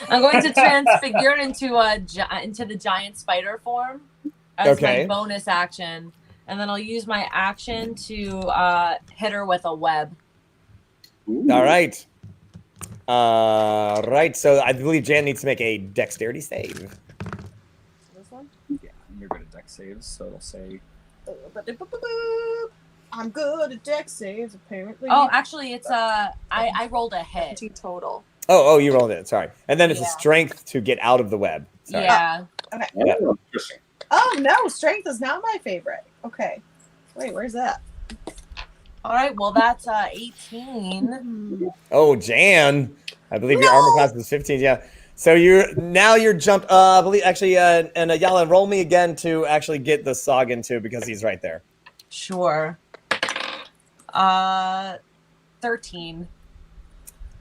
I'm going to transfigure into the giant spider form as my bonus action, and then I'll use my action to hit her with a web. Ooh. All right. Right. So I believe Jan needs to make a dexterity save. This one? Yeah, you're good at deck saves, so it'll say. I'm good at deck saves, apparently. Oh, actually, it's I rolled a hit. Total. Oh, you rolled it. Sorry. And then it's a strength to get out of the web. Sorry. Yeah. Okay. Oh, interesting. Oh no, strength is not my favorite. Okay. Wait, where's that? All right. Well, that's 18. Oh, Jan. I believe your armor class is 15. Yeah. So you're jumped. I believe actually, and Ayala, roll me again to actually get the Saugin too because he's right there. Sure. 13.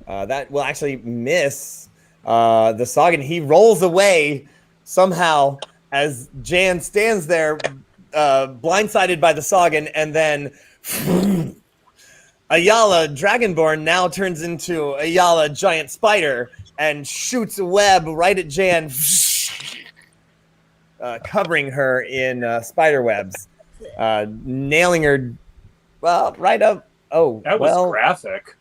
That will actually miss the Sagan. He rolls away somehow as Jan stands there, blindsided by the Sagan, and then Ayala Dragonborn now turns into Ayala Giant Spider and shoots a web right at Jan, covering her in spider webs, nailing her right up. Oh, That was graphic.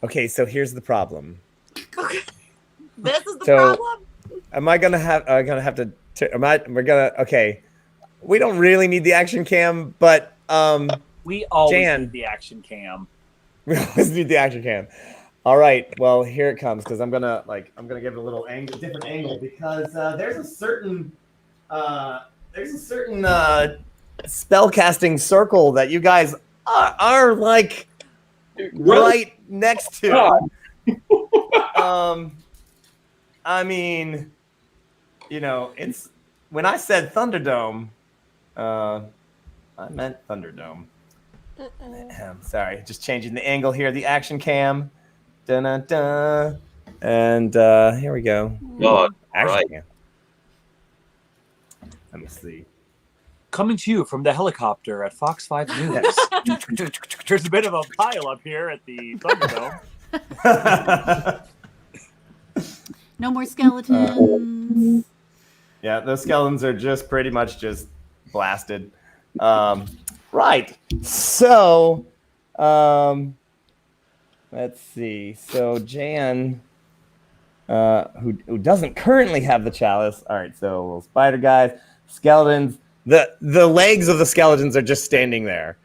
Okay, so here's the problem. This is the problem. Am I gonna have? To? We're gonna. Okay, we don't really need the action cam, but we always Jan, need the action cam. We always need the action cam. All right, well here it comes because I'm gonna give it a little angle, different angle because there's a certain spell casting circle that you guys are like right next to. I mean, you know, it's when I said Thunderdome, I meant Thunderdome. I'm sorry, just changing the angle here, the action cam. Dun-dun-dun. And here we go. God, action right. cam. Let me see. Coming to you from the helicopter at Fox 5 News. There's a bit of a pile up here at the Thunderdome. No more skeletons. Yeah, those skeletons are just pretty much just blasted. Right. So, let's see. So Jan, who doesn't currently have the chalice. All right. So little spider guys, skeletons. The legs of the skeletons are just standing there.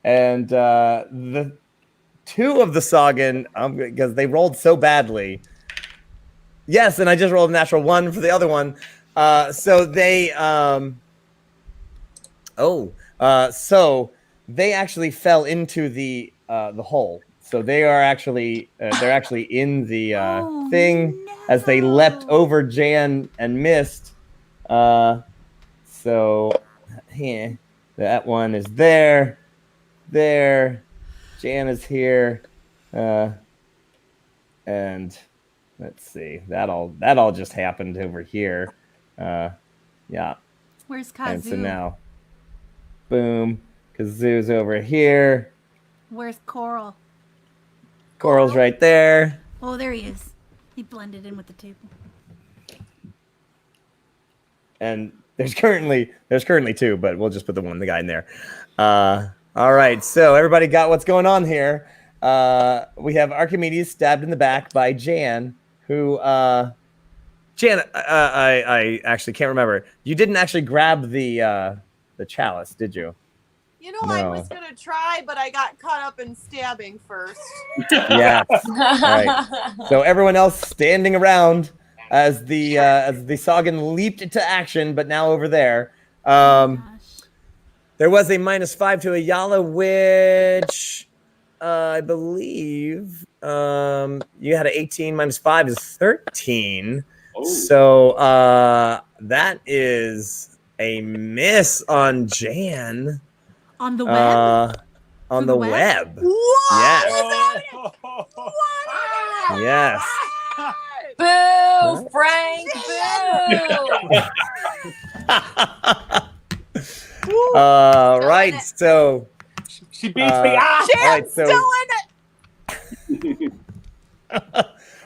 And the two of the Sagan, because they rolled so badly. Yes, and I just rolled a natural 1 for the other one. So they, so they actually fell into the hole. So they are actually, they're actually in the thing as they leapt over Jan and missed. So here, that one is there. There, Jan is here, and let's see. That all just happened over here. Yeah. Where's Kazoo? And so now, boom, Kazoo's over here. Where's Coral? Coral's right there. Oh, there he is. He blended in with the table. And there's currently 2, but we'll just put the guy in there. All right, so everybody got what's going on here. We have Archimedes stabbed in the back by Jan, who Jan, I actually can't remember. You didn't actually grab the chalice, did you? You know, I was gonna try, but I got caught up in stabbing first. Yes. Right. So everyone else standing around as the Sagan leaped into action, but now over there. There was a -5 to Ayala, which I believe you had an 18 -5 is 13. Oh. So that is a miss on Jan. On the web? On the web. What? Yes. What? Yes. Boo, Frank, boo. Right, so she beats me. Jan's right, so, still in it.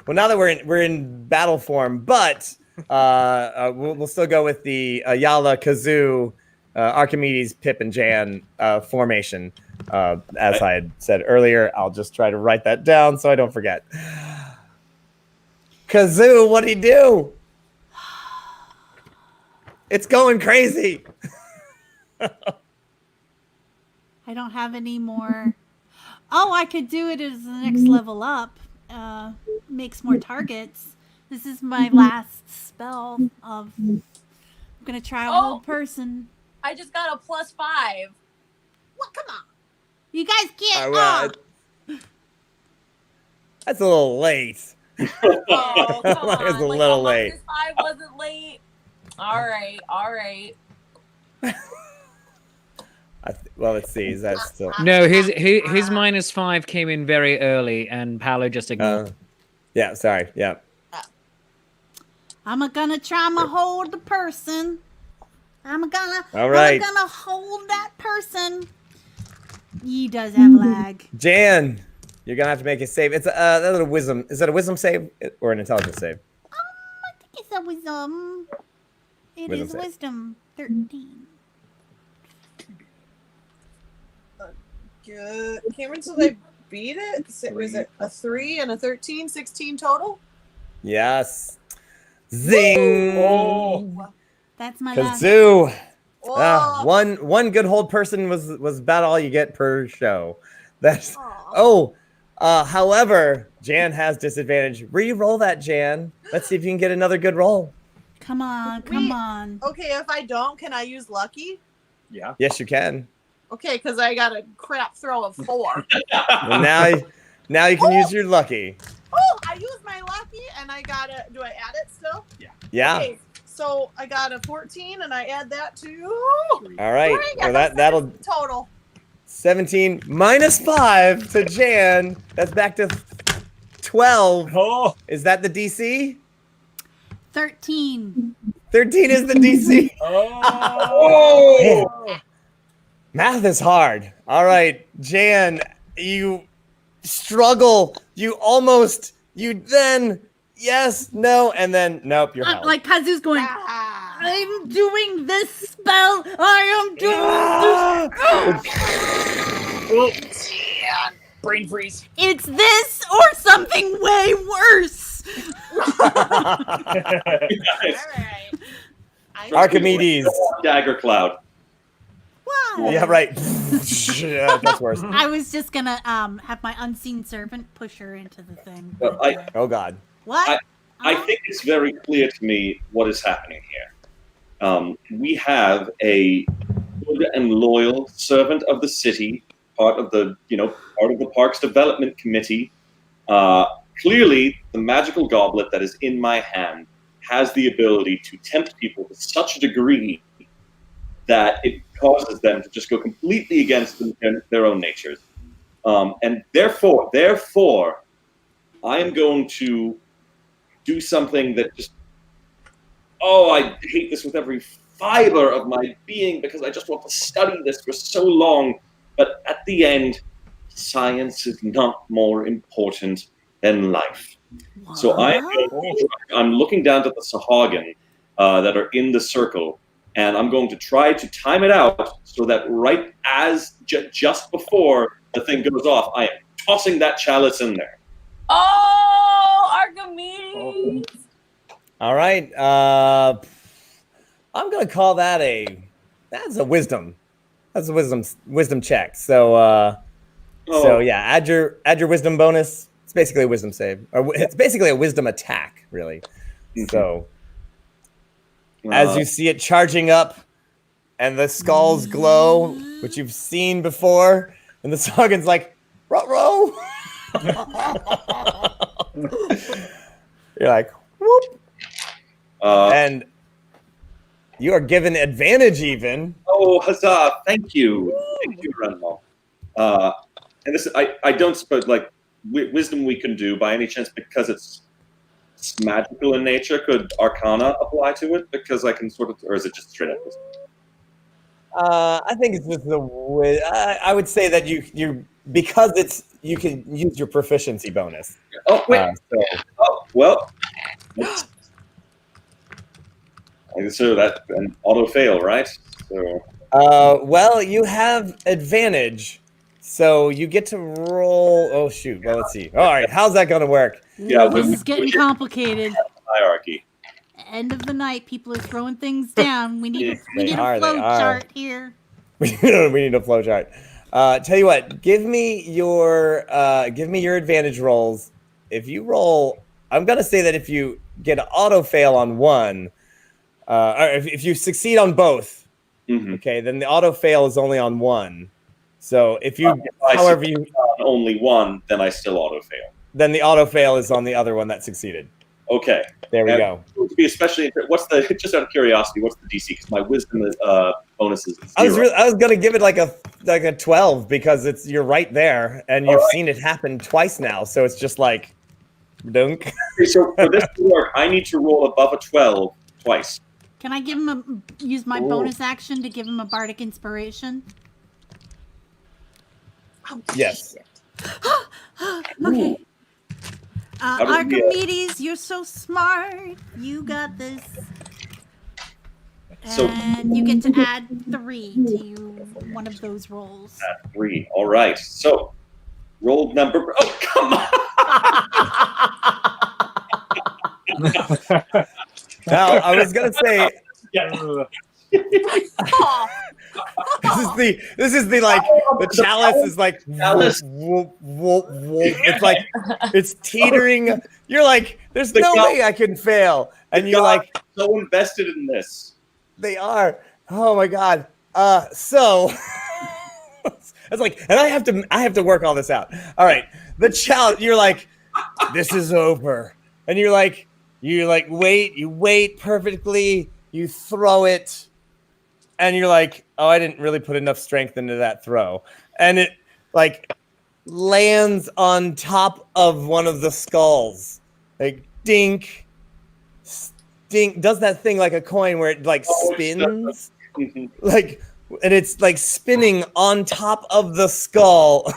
well, now that we're in battle form, but we'll still go with the Ayala, Kazoo, Archimedes, Pip, and Jan formation. As I had said earlier, I'll just try to write that down so I don't forget. Kazoo, what'd he do? It's going crazy. I don't have any more. Oh, I could do it as the next level up. Makes more targets. This is my last spell of. I'm gonna try a whole person. I just got a +5. What? Come on. You guys can't. That's a little late. Oh, come on. It's a little late. -5 wasn't late. All right. Well, let's see. Is that still? No, his -5 came in very early, and Paolo just ignored. Yeah, sorry. Yeah. I'm gonna try my hold the person. I'm gonna hold that person. He does have lag. Jan, you're gonna have to make a save. It's a little wisdom. Is that a wisdom save or an intelligence save? I think it's a wisdom. It is Wisdom save. wisdom 13. Good. Cameron, so they beat it? Was it a 3 and a 13? 16 total? Yes. Zing. Oh. That's my last. Kazoo. Whoa. One good hold person was about all you get per show. That's however, Jan has disadvantage. Re-roll that, Jan. Let's see if you can get another good roll. Come on. Okay, if I don't, can I use lucky? Yeah. Yes, you can. Okay, because I got a crap throw of 4. Well, now you can use your lucky. Oh, I used my lucky and I got a. Do I add it still? Yeah. Okay, so I got a 14 and I add that to. All right. Well, that'll total. 17 minus 5 to Jan. That's back to 12. Oh. Is that the DC? 13. 13 is the DC. Oh. Man. Math is hard. All right, Jan, you struggle. You then, yes, no, and then, nope, you're held. Like Kazu's going, I'm doing this spell. I am doing this. Brain freeze. It's this or something way worse. All right. Archimedes. Dagger cloud. What? Yeah, right. That's worse. I was just gonna have my unseen servant push her into the thing. Well, Oh, God. What? I think it's very clear to me what is happening here. We have a good and loyal servant of the city, part of the park's development committee. Clearly, the magical goblet that is in my hand has the ability to tempt people to such a degree that it causes them to just go completely against their own natures. And therefore, I am going to do something that just, I hate this with every fiber of my being because I just want to study this for so long. But at the end, science is not more important than life. What? So I'm looking down to the Sahagin that are in the circle, and I'm going to try to time it out so that right as just before the thing goes off, I am tossing that chalice in there. Oh, Archimedes! All right. I'm going to call that that's a wisdom. That's a wisdom check. So, so yeah, add your wisdom bonus. It's basically a wisdom save. Or it's basically a wisdom attack, really. Mm-hmm. So, as you see it charging up and the skulls glow, which you've seen before, and the Sagan's like, ruh-roh. You're like, whoop. And you are given advantage even. Oh, huzzah. Thank you. Thank you, Renmo. And this, I don't suppose, wisdom we can do by any chance because it's magical in nature. Could Arcana apply to it? Because I can or is it just straight up wisdom? I think it's just I would say that you because you can use your proficiency bonus. Oh, wait. Well. So that's an auto fail, right? So. Well, you have advantage, so you get to roll. Oh shoot! Well, let's see. All right, how's that gonna work? Yeah, this is getting complicated. Hierarchy. End of the night, people are throwing things down. We need a flow chart here. We need a flow chart. Tell you what, give me your advantage rolls. If you roll, I'm gonna say that if you get an auto fail on one. Or if you succeed on both, okay, then the auto fail is only on one. So if you, however you on only one, then I still auto fail. Then the auto fail is on the other one that succeeded. Okay, there we go. To be especially, what's the just out of curiosity, what's the DC? Because my wisdom bonuses. I was gonna give it like a 12 because you're right there and you've seen it happen twice now, so it's just like dunk. Okay, so for this to work, I need to roll above a 12 twice. Can I give him use my bonus action to give him a bardic inspiration? Oh, Yes. Okay. How does he, Archimedes, you're so smart. You got this. So- And you get to add 3 to one of those rolls. At 3. All right. So, roll number. Oh, come on. Now I was gonna say this is the like the chalice is like whoop, whoop, whoop. It's like it's teetering. You're like, there's no way I can fail, and you're like so invested in this. They are. Oh my god. So it's like, and I have to work all this out. All right. The challenge. You're like, this is over, and you wait perfectly. You throw it, and you're like, oh, I didn't really put enough strength into that throw, and it like lands on top of one of the skulls, like dink. Does that thing like a coin where it like spins, like, and it's like spinning on top of the skull.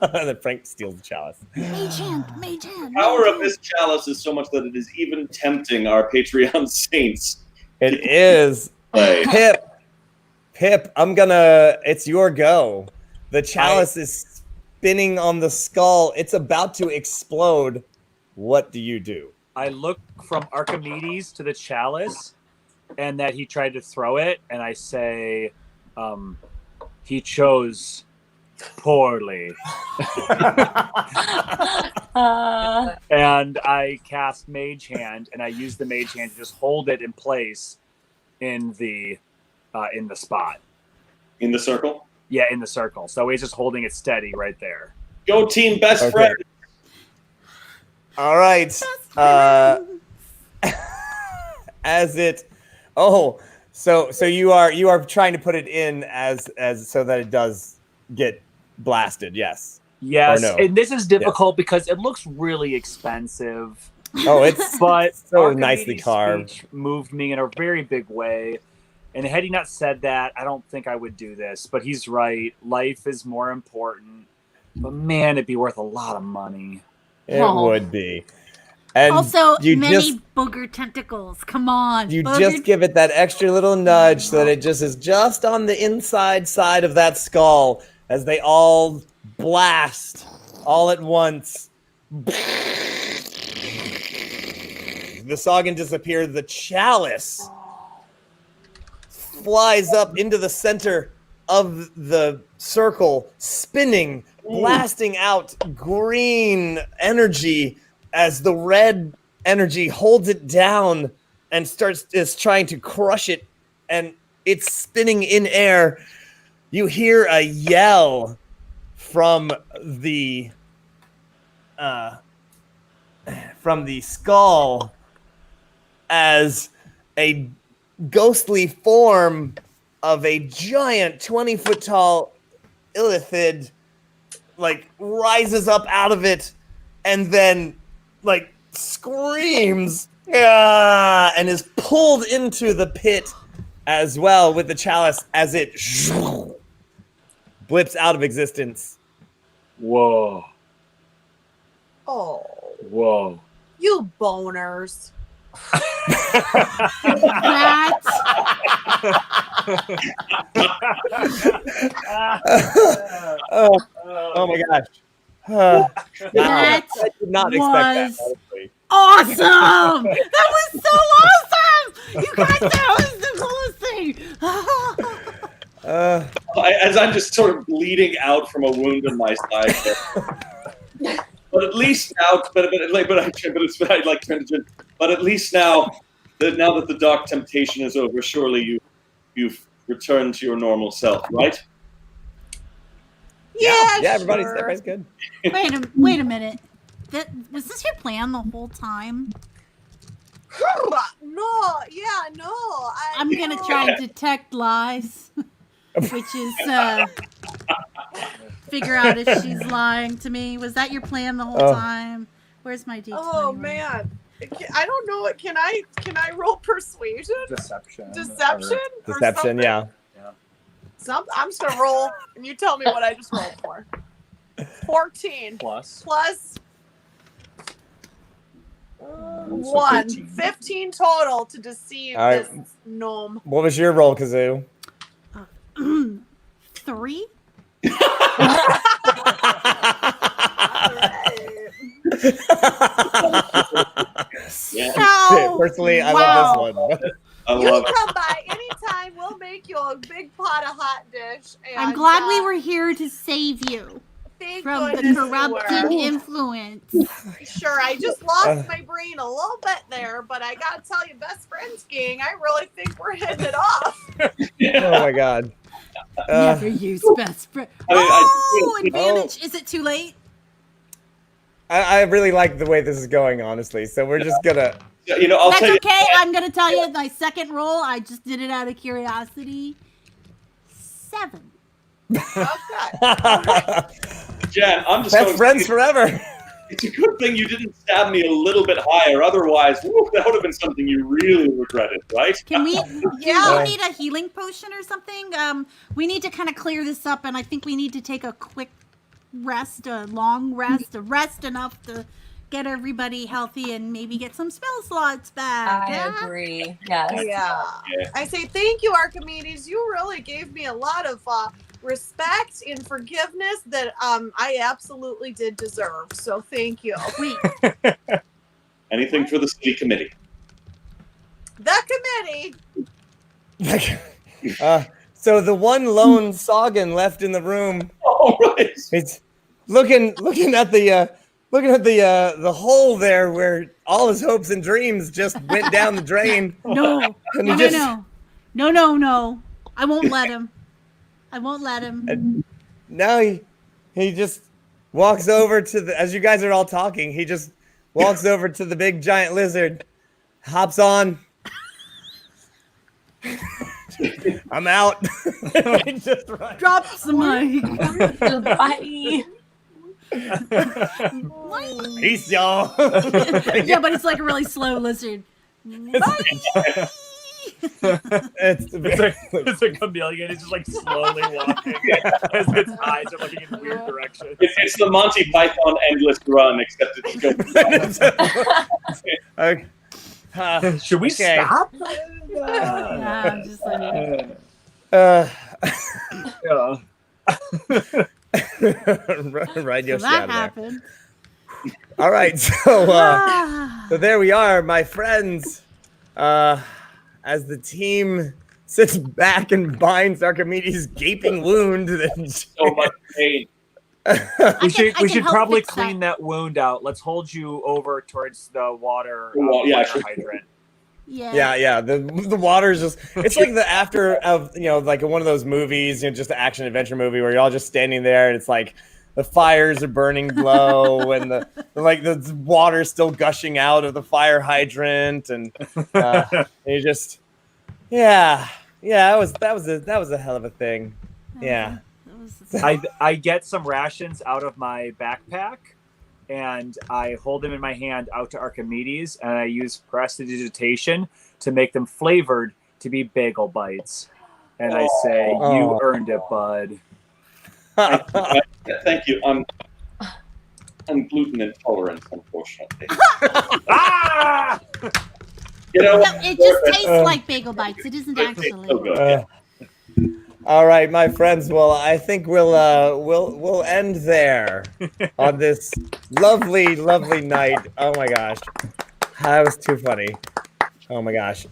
And then Frank steals the chalice. Mage hand. The power of this chalice is so much that it is even tempting our Patreon saints. It is. Pip, it's your go. The chalice is spinning on the skull. It's about to explode. What do you do? I look from Archimedes to the chalice, and that he tried to throw it, and I say, he chose poorly. And I cast Mage Hand, and I use the Mage Hand to just hold it in place in the spot. In the circle? Yeah, in the circle. So he's just holding it steady right there. Go team best friend. All right. So you are trying to put it in as so that it does get blasted. Yes. Yes, no? and this is difficult because it looks really expensive. Oh, it's but so Archimedes' nicely carved. speech moved me in a very big way. And had he not said that, I don't think I would do this. But he's right. Life is more important. But man, it'd be worth a lot of money. It would be. And Also, you many booger tentacles. Come on. You just give it that extra little nudge so that it just is just on the inside side of that skull as they all blast all at once. The Sagan disappears. The chalice flies up into the center of the circle, spinning, blasting out green energy as the red energy holds it down and is trying to crush it, and it's spinning in air. You hear a yell from the skull as a ghostly form of a giant 20-foot tall illithid like rises up out of it and then like screams and is pulled into the pit as well with the chalice as it blips out of existence. Whoa. Oh. Whoa. You boners. Oh my gosh. Wow. That I did not expect that, honestly. Awesome! That was so awesome! You guys, that was the coolest thing. As I'm just sort of bleeding out from a wound in my side. But at least now, but at least now that the dark temptation is over, surely you've returned to your normal self, right? Yeah, everybody's good. Wait a minute. Was this your plan the whole time? No. I'm gonna try and detect lies, which is figure out if she's lying to me. Was that your plan the whole time? Where's my D20? Oh man, I don't know. Can I roll persuasion? Deception. Deception. Yeah. I'm just gonna roll, and you tell me what I just rolled for. 14 plus 1. 15 total to deceive this gnome. What was your roll, Kazoo? 3. Personally, I love this one. You come by anytime. We'll make you a big pot of hot dish. And, I'm glad we were here to save you from the corrupting influence. Sure, I just lost my brain a little bit there, but I gotta tell you, best friends gang, I really think we're hitting it off. Oh my god. Never use best friend. Advantage. Is it too late? I really like the way this is going, honestly. So we're just gonna. That's okay. I'm gonna tell you my second roll. I just did it out of curiosity. 7. Jen, I'm just best friends forever. It's a good thing you didn't stab me a little bit higher. Otherwise, that would have been something you really regretted, right? Can we? Yeah, we need a healing potion or something. We need to kind of clear this up, and I think we need to take a quick rest, a long rest, a rest enough to get everybody healthy and maybe get some spell slots back. I agree. Yes. Yeah. I say thank you, Archimedes. You really gave me a lot of respect and forgiveness that I absolutely did deserve. So thank you. Anything for the city committee? The committee. So the one lone Sagan left in the room. Oh, right. It's looking at the hole there where all his hopes and dreams just went down the drain. No. I won't let him. And now he just walks over to as you guys are all talking, he just walks over to the big giant lizard, hops on. I'm out. Drops the mic. Bye. Peace, y'all. Yeah, but it's like a really slow lizard. It's a chameleon. It's just like slowly walking as its eyes are looking in weird directions. It's the Monty Python endless run, except it's going. Should we stop? Yeah, just like. Right, So that happened. All right, so there we are, my friends. As the team sits back and binds Archimedes' gaping wound. So much pain. We should probably clean that wound out. Let's hold you over towards the water hydrant. Yeah. The water's just, it's like the after of, like one of those movies, just an action adventure movie where you're all just standing there and it's like the fires are burning low and the water's still gushing out of the fire hydrant and you just, that was a hell of a thing. Yeah. I get some rations out of my backpack and I hold them in my hand out to Archimedes and I use prestidigitation to make them flavored to be bagel bites. And I say, you earned it, bud. Thank you. I'm gluten intolerant, unfortunately. It just tastes like bagel bites. It isn't actually. So good. All right, my friends. Well, I think we'll end there on this lovely night. Oh my gosh, that was too funny. Oh my gosh.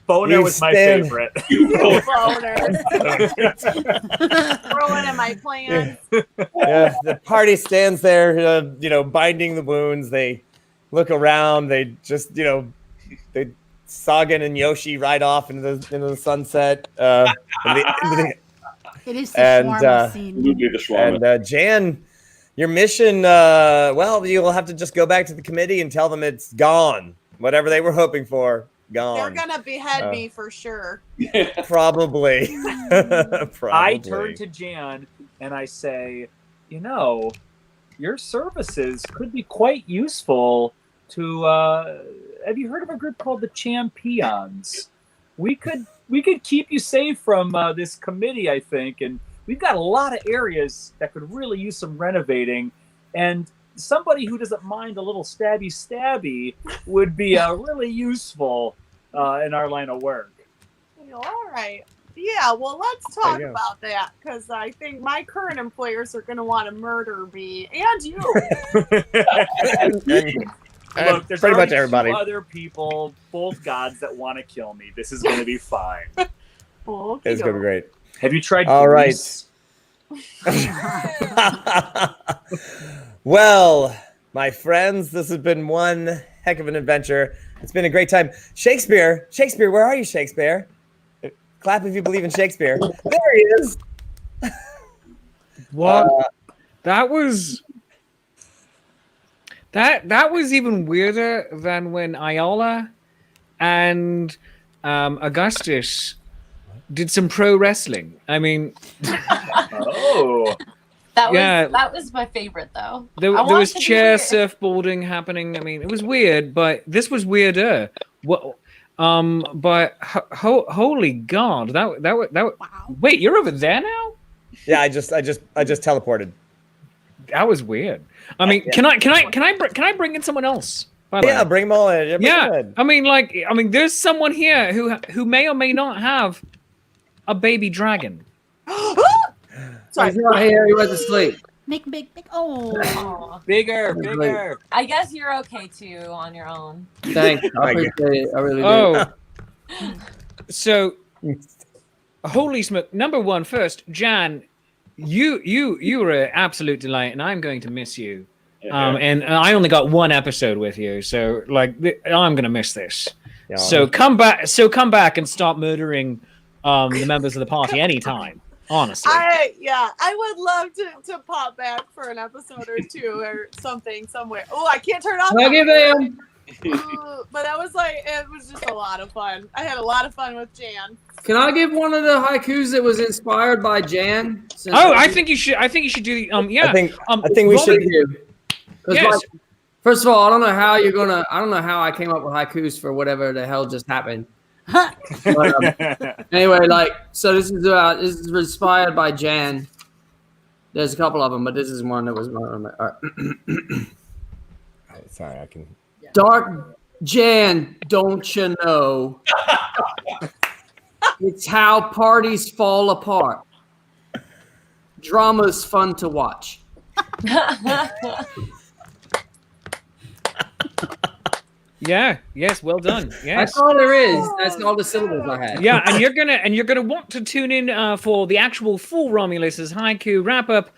Boner was my favorite. Boner. Throwing in my plans. Yeah, the party stands there, binding the wounds. They look around. They just, they Sagan and Yoshi ride off into the sunset. It is the shawarma scene. And Jan, your mission, you'll have to just go back to the committee and tell them it's gone. whatever they were hoping for, gone. They're gonna behead me for sure. Probably. Probably. I turn to Jan and I say, you know, your services could be quite useful to. Have you heard of a group called the Champions? We could keep you safe from this committee, I think, and we've got a lot of areas that could really use some renovating, and somebody who doesn't mind a little stabby would be really useful in our line of work. All right. Yeah, well, let's talk about that, because I think my current employers are going to want to murder me and you. Look, there's pretty much already everybody. 2 other people, both gods, that want to kill me. This is going to be fine. It's going to be great. Have you tried All Grease? Well, my friends, this has been one heck of an adventure. It's been a great time. Shakespeare, where are you, Shakespeare? Clap if you believe in Shakespeare. There he is. What? That was even weirder than when Iola and Augustus did some pro wrestling. I mean, that was my favorort though. There was chair surfboarding happening. I mean, it was weird, but this was weirder. What? But holy God, that Wow. wait, you're over there now? Yeah, I just teleported. That was weird. I mean, can I bring in someone else? By the way? Bring them all in. Yeah, I mean, there's someone here who may or may not have a baby dragon. Sorry, he's not here. He went to sleep. Make big. Oh. Bigger. I guess you're okay too on your own. Thanks. I appreciate it. I really do. Oh, so holy smoke! Number one, first, Jan, you were an absolute delight, and I'm going to miss you. And I only got 1 episode with you, so like I'm gonna miss this. Yeah. So come back and start murdering the members of the party anytime. Honestly, I would love to pop back for an episode or 2 or something somewhere. Oh, I can't turn off. Look at them. But I was like, it was just a lot of fun. I had a lot of fun with Jan. Can I give one of the haikus that was inspired by Jan? I think you should do the yeah. I think we should do. Yes. Like, first of all, I don't know how I came up with haikus for whatever the hell just happened. But, anyway, so this is inspired by Jan. There's a couple of them, but this is one that was one of Sorry, I can. Dark Jan, don't you know? It's how parties fall apart. Drama's fun to watch. Yeah. Yes. Well done. Yes. That's all there is. That's all the syllables I had. Yeah, and you're gonna want to tune in for the actual full Romulus's haiku wrap up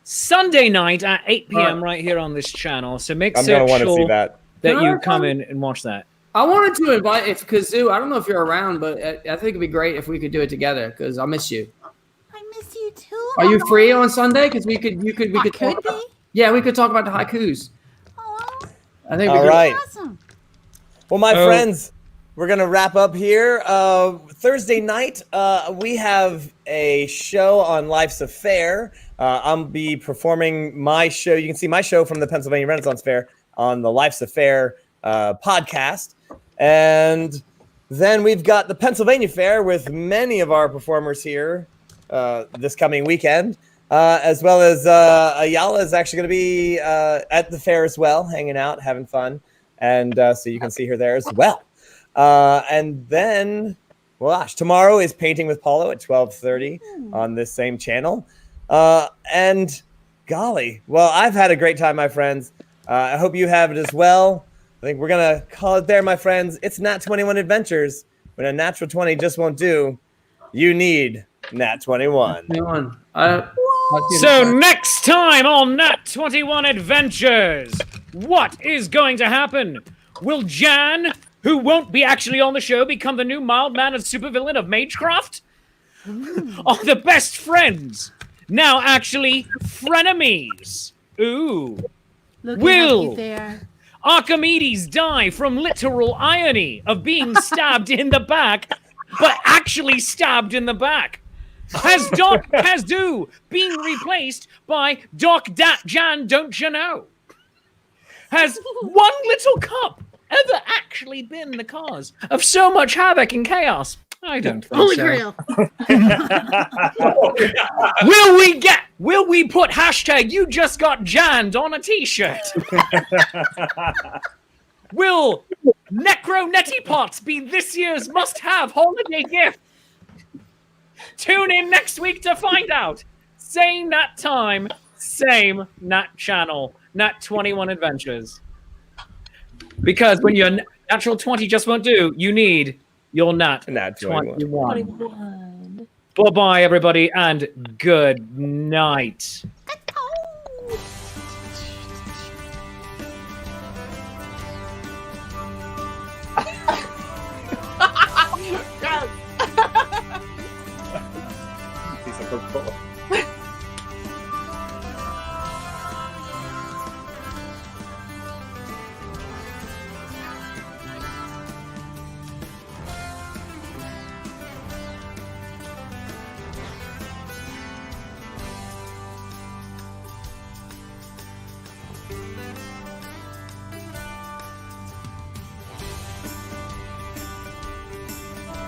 Sunday night at 8 p.m. right here on this channel. So make I'm gonna want to sure see that you come in and watch that. I wanted to invite Kazoo. I don't know if you're around, but I think it'd be great if we could do it together because I miss you. I miss you too. Are you free on Sunday? Because we could I talk could about, be. yeah, we could talk about the haikus. Oh, I think All we right. awesome. Well, my friends, we're going to wrap up here. Thursday night, we have a show on Life's Affair. I'll be performing my show. You can see my show from the Pennsylvania Renaissance Fair on the Life's Affair podcast. And then we've got the Pennsylvania Fair with many of our performers here this coming weekend, as well as Ayala is actually going to be at the fair as well, hanging out, having fun. And so you can see her there as well. And then, tomorrow is Painting with Paulo at 12:30 on this same channel. And golly, well, I've had a great time, my friends. I hope you have it as well. I think we're going to call it there, my friends. It's Nat21 Adventures. When a natural 20 just won't do, you need Nat21. So next time on Nat21 Adventures, what is going to happen? Will Jan, who won't be actually on the show, become the new mild-mannered supervillain of Magecraft? Are the best friends now actually frenemies? Ooh. Looking at you there. Archimedes die from literal irony of being stabbed in the back, but actually stabbed in the back? Has Doc Kazoo been replaced by Doc Dat Jan Don't You Know? Has one little cup ever actually been the cause of so much havoc and chaos? I don't think Holy so. Grail. Will we put hashtag you just got jammed on a t-shirt? Will Necro Netty Pots be this year's must-have holiday gift? Tune in next week to find out. Same Nat time, same Nat channel, Nat21 Adventures. Because when your natural 20 just won't do, you need your Nat21. 21. Bye-bye, everybody, and good night. Goodbye.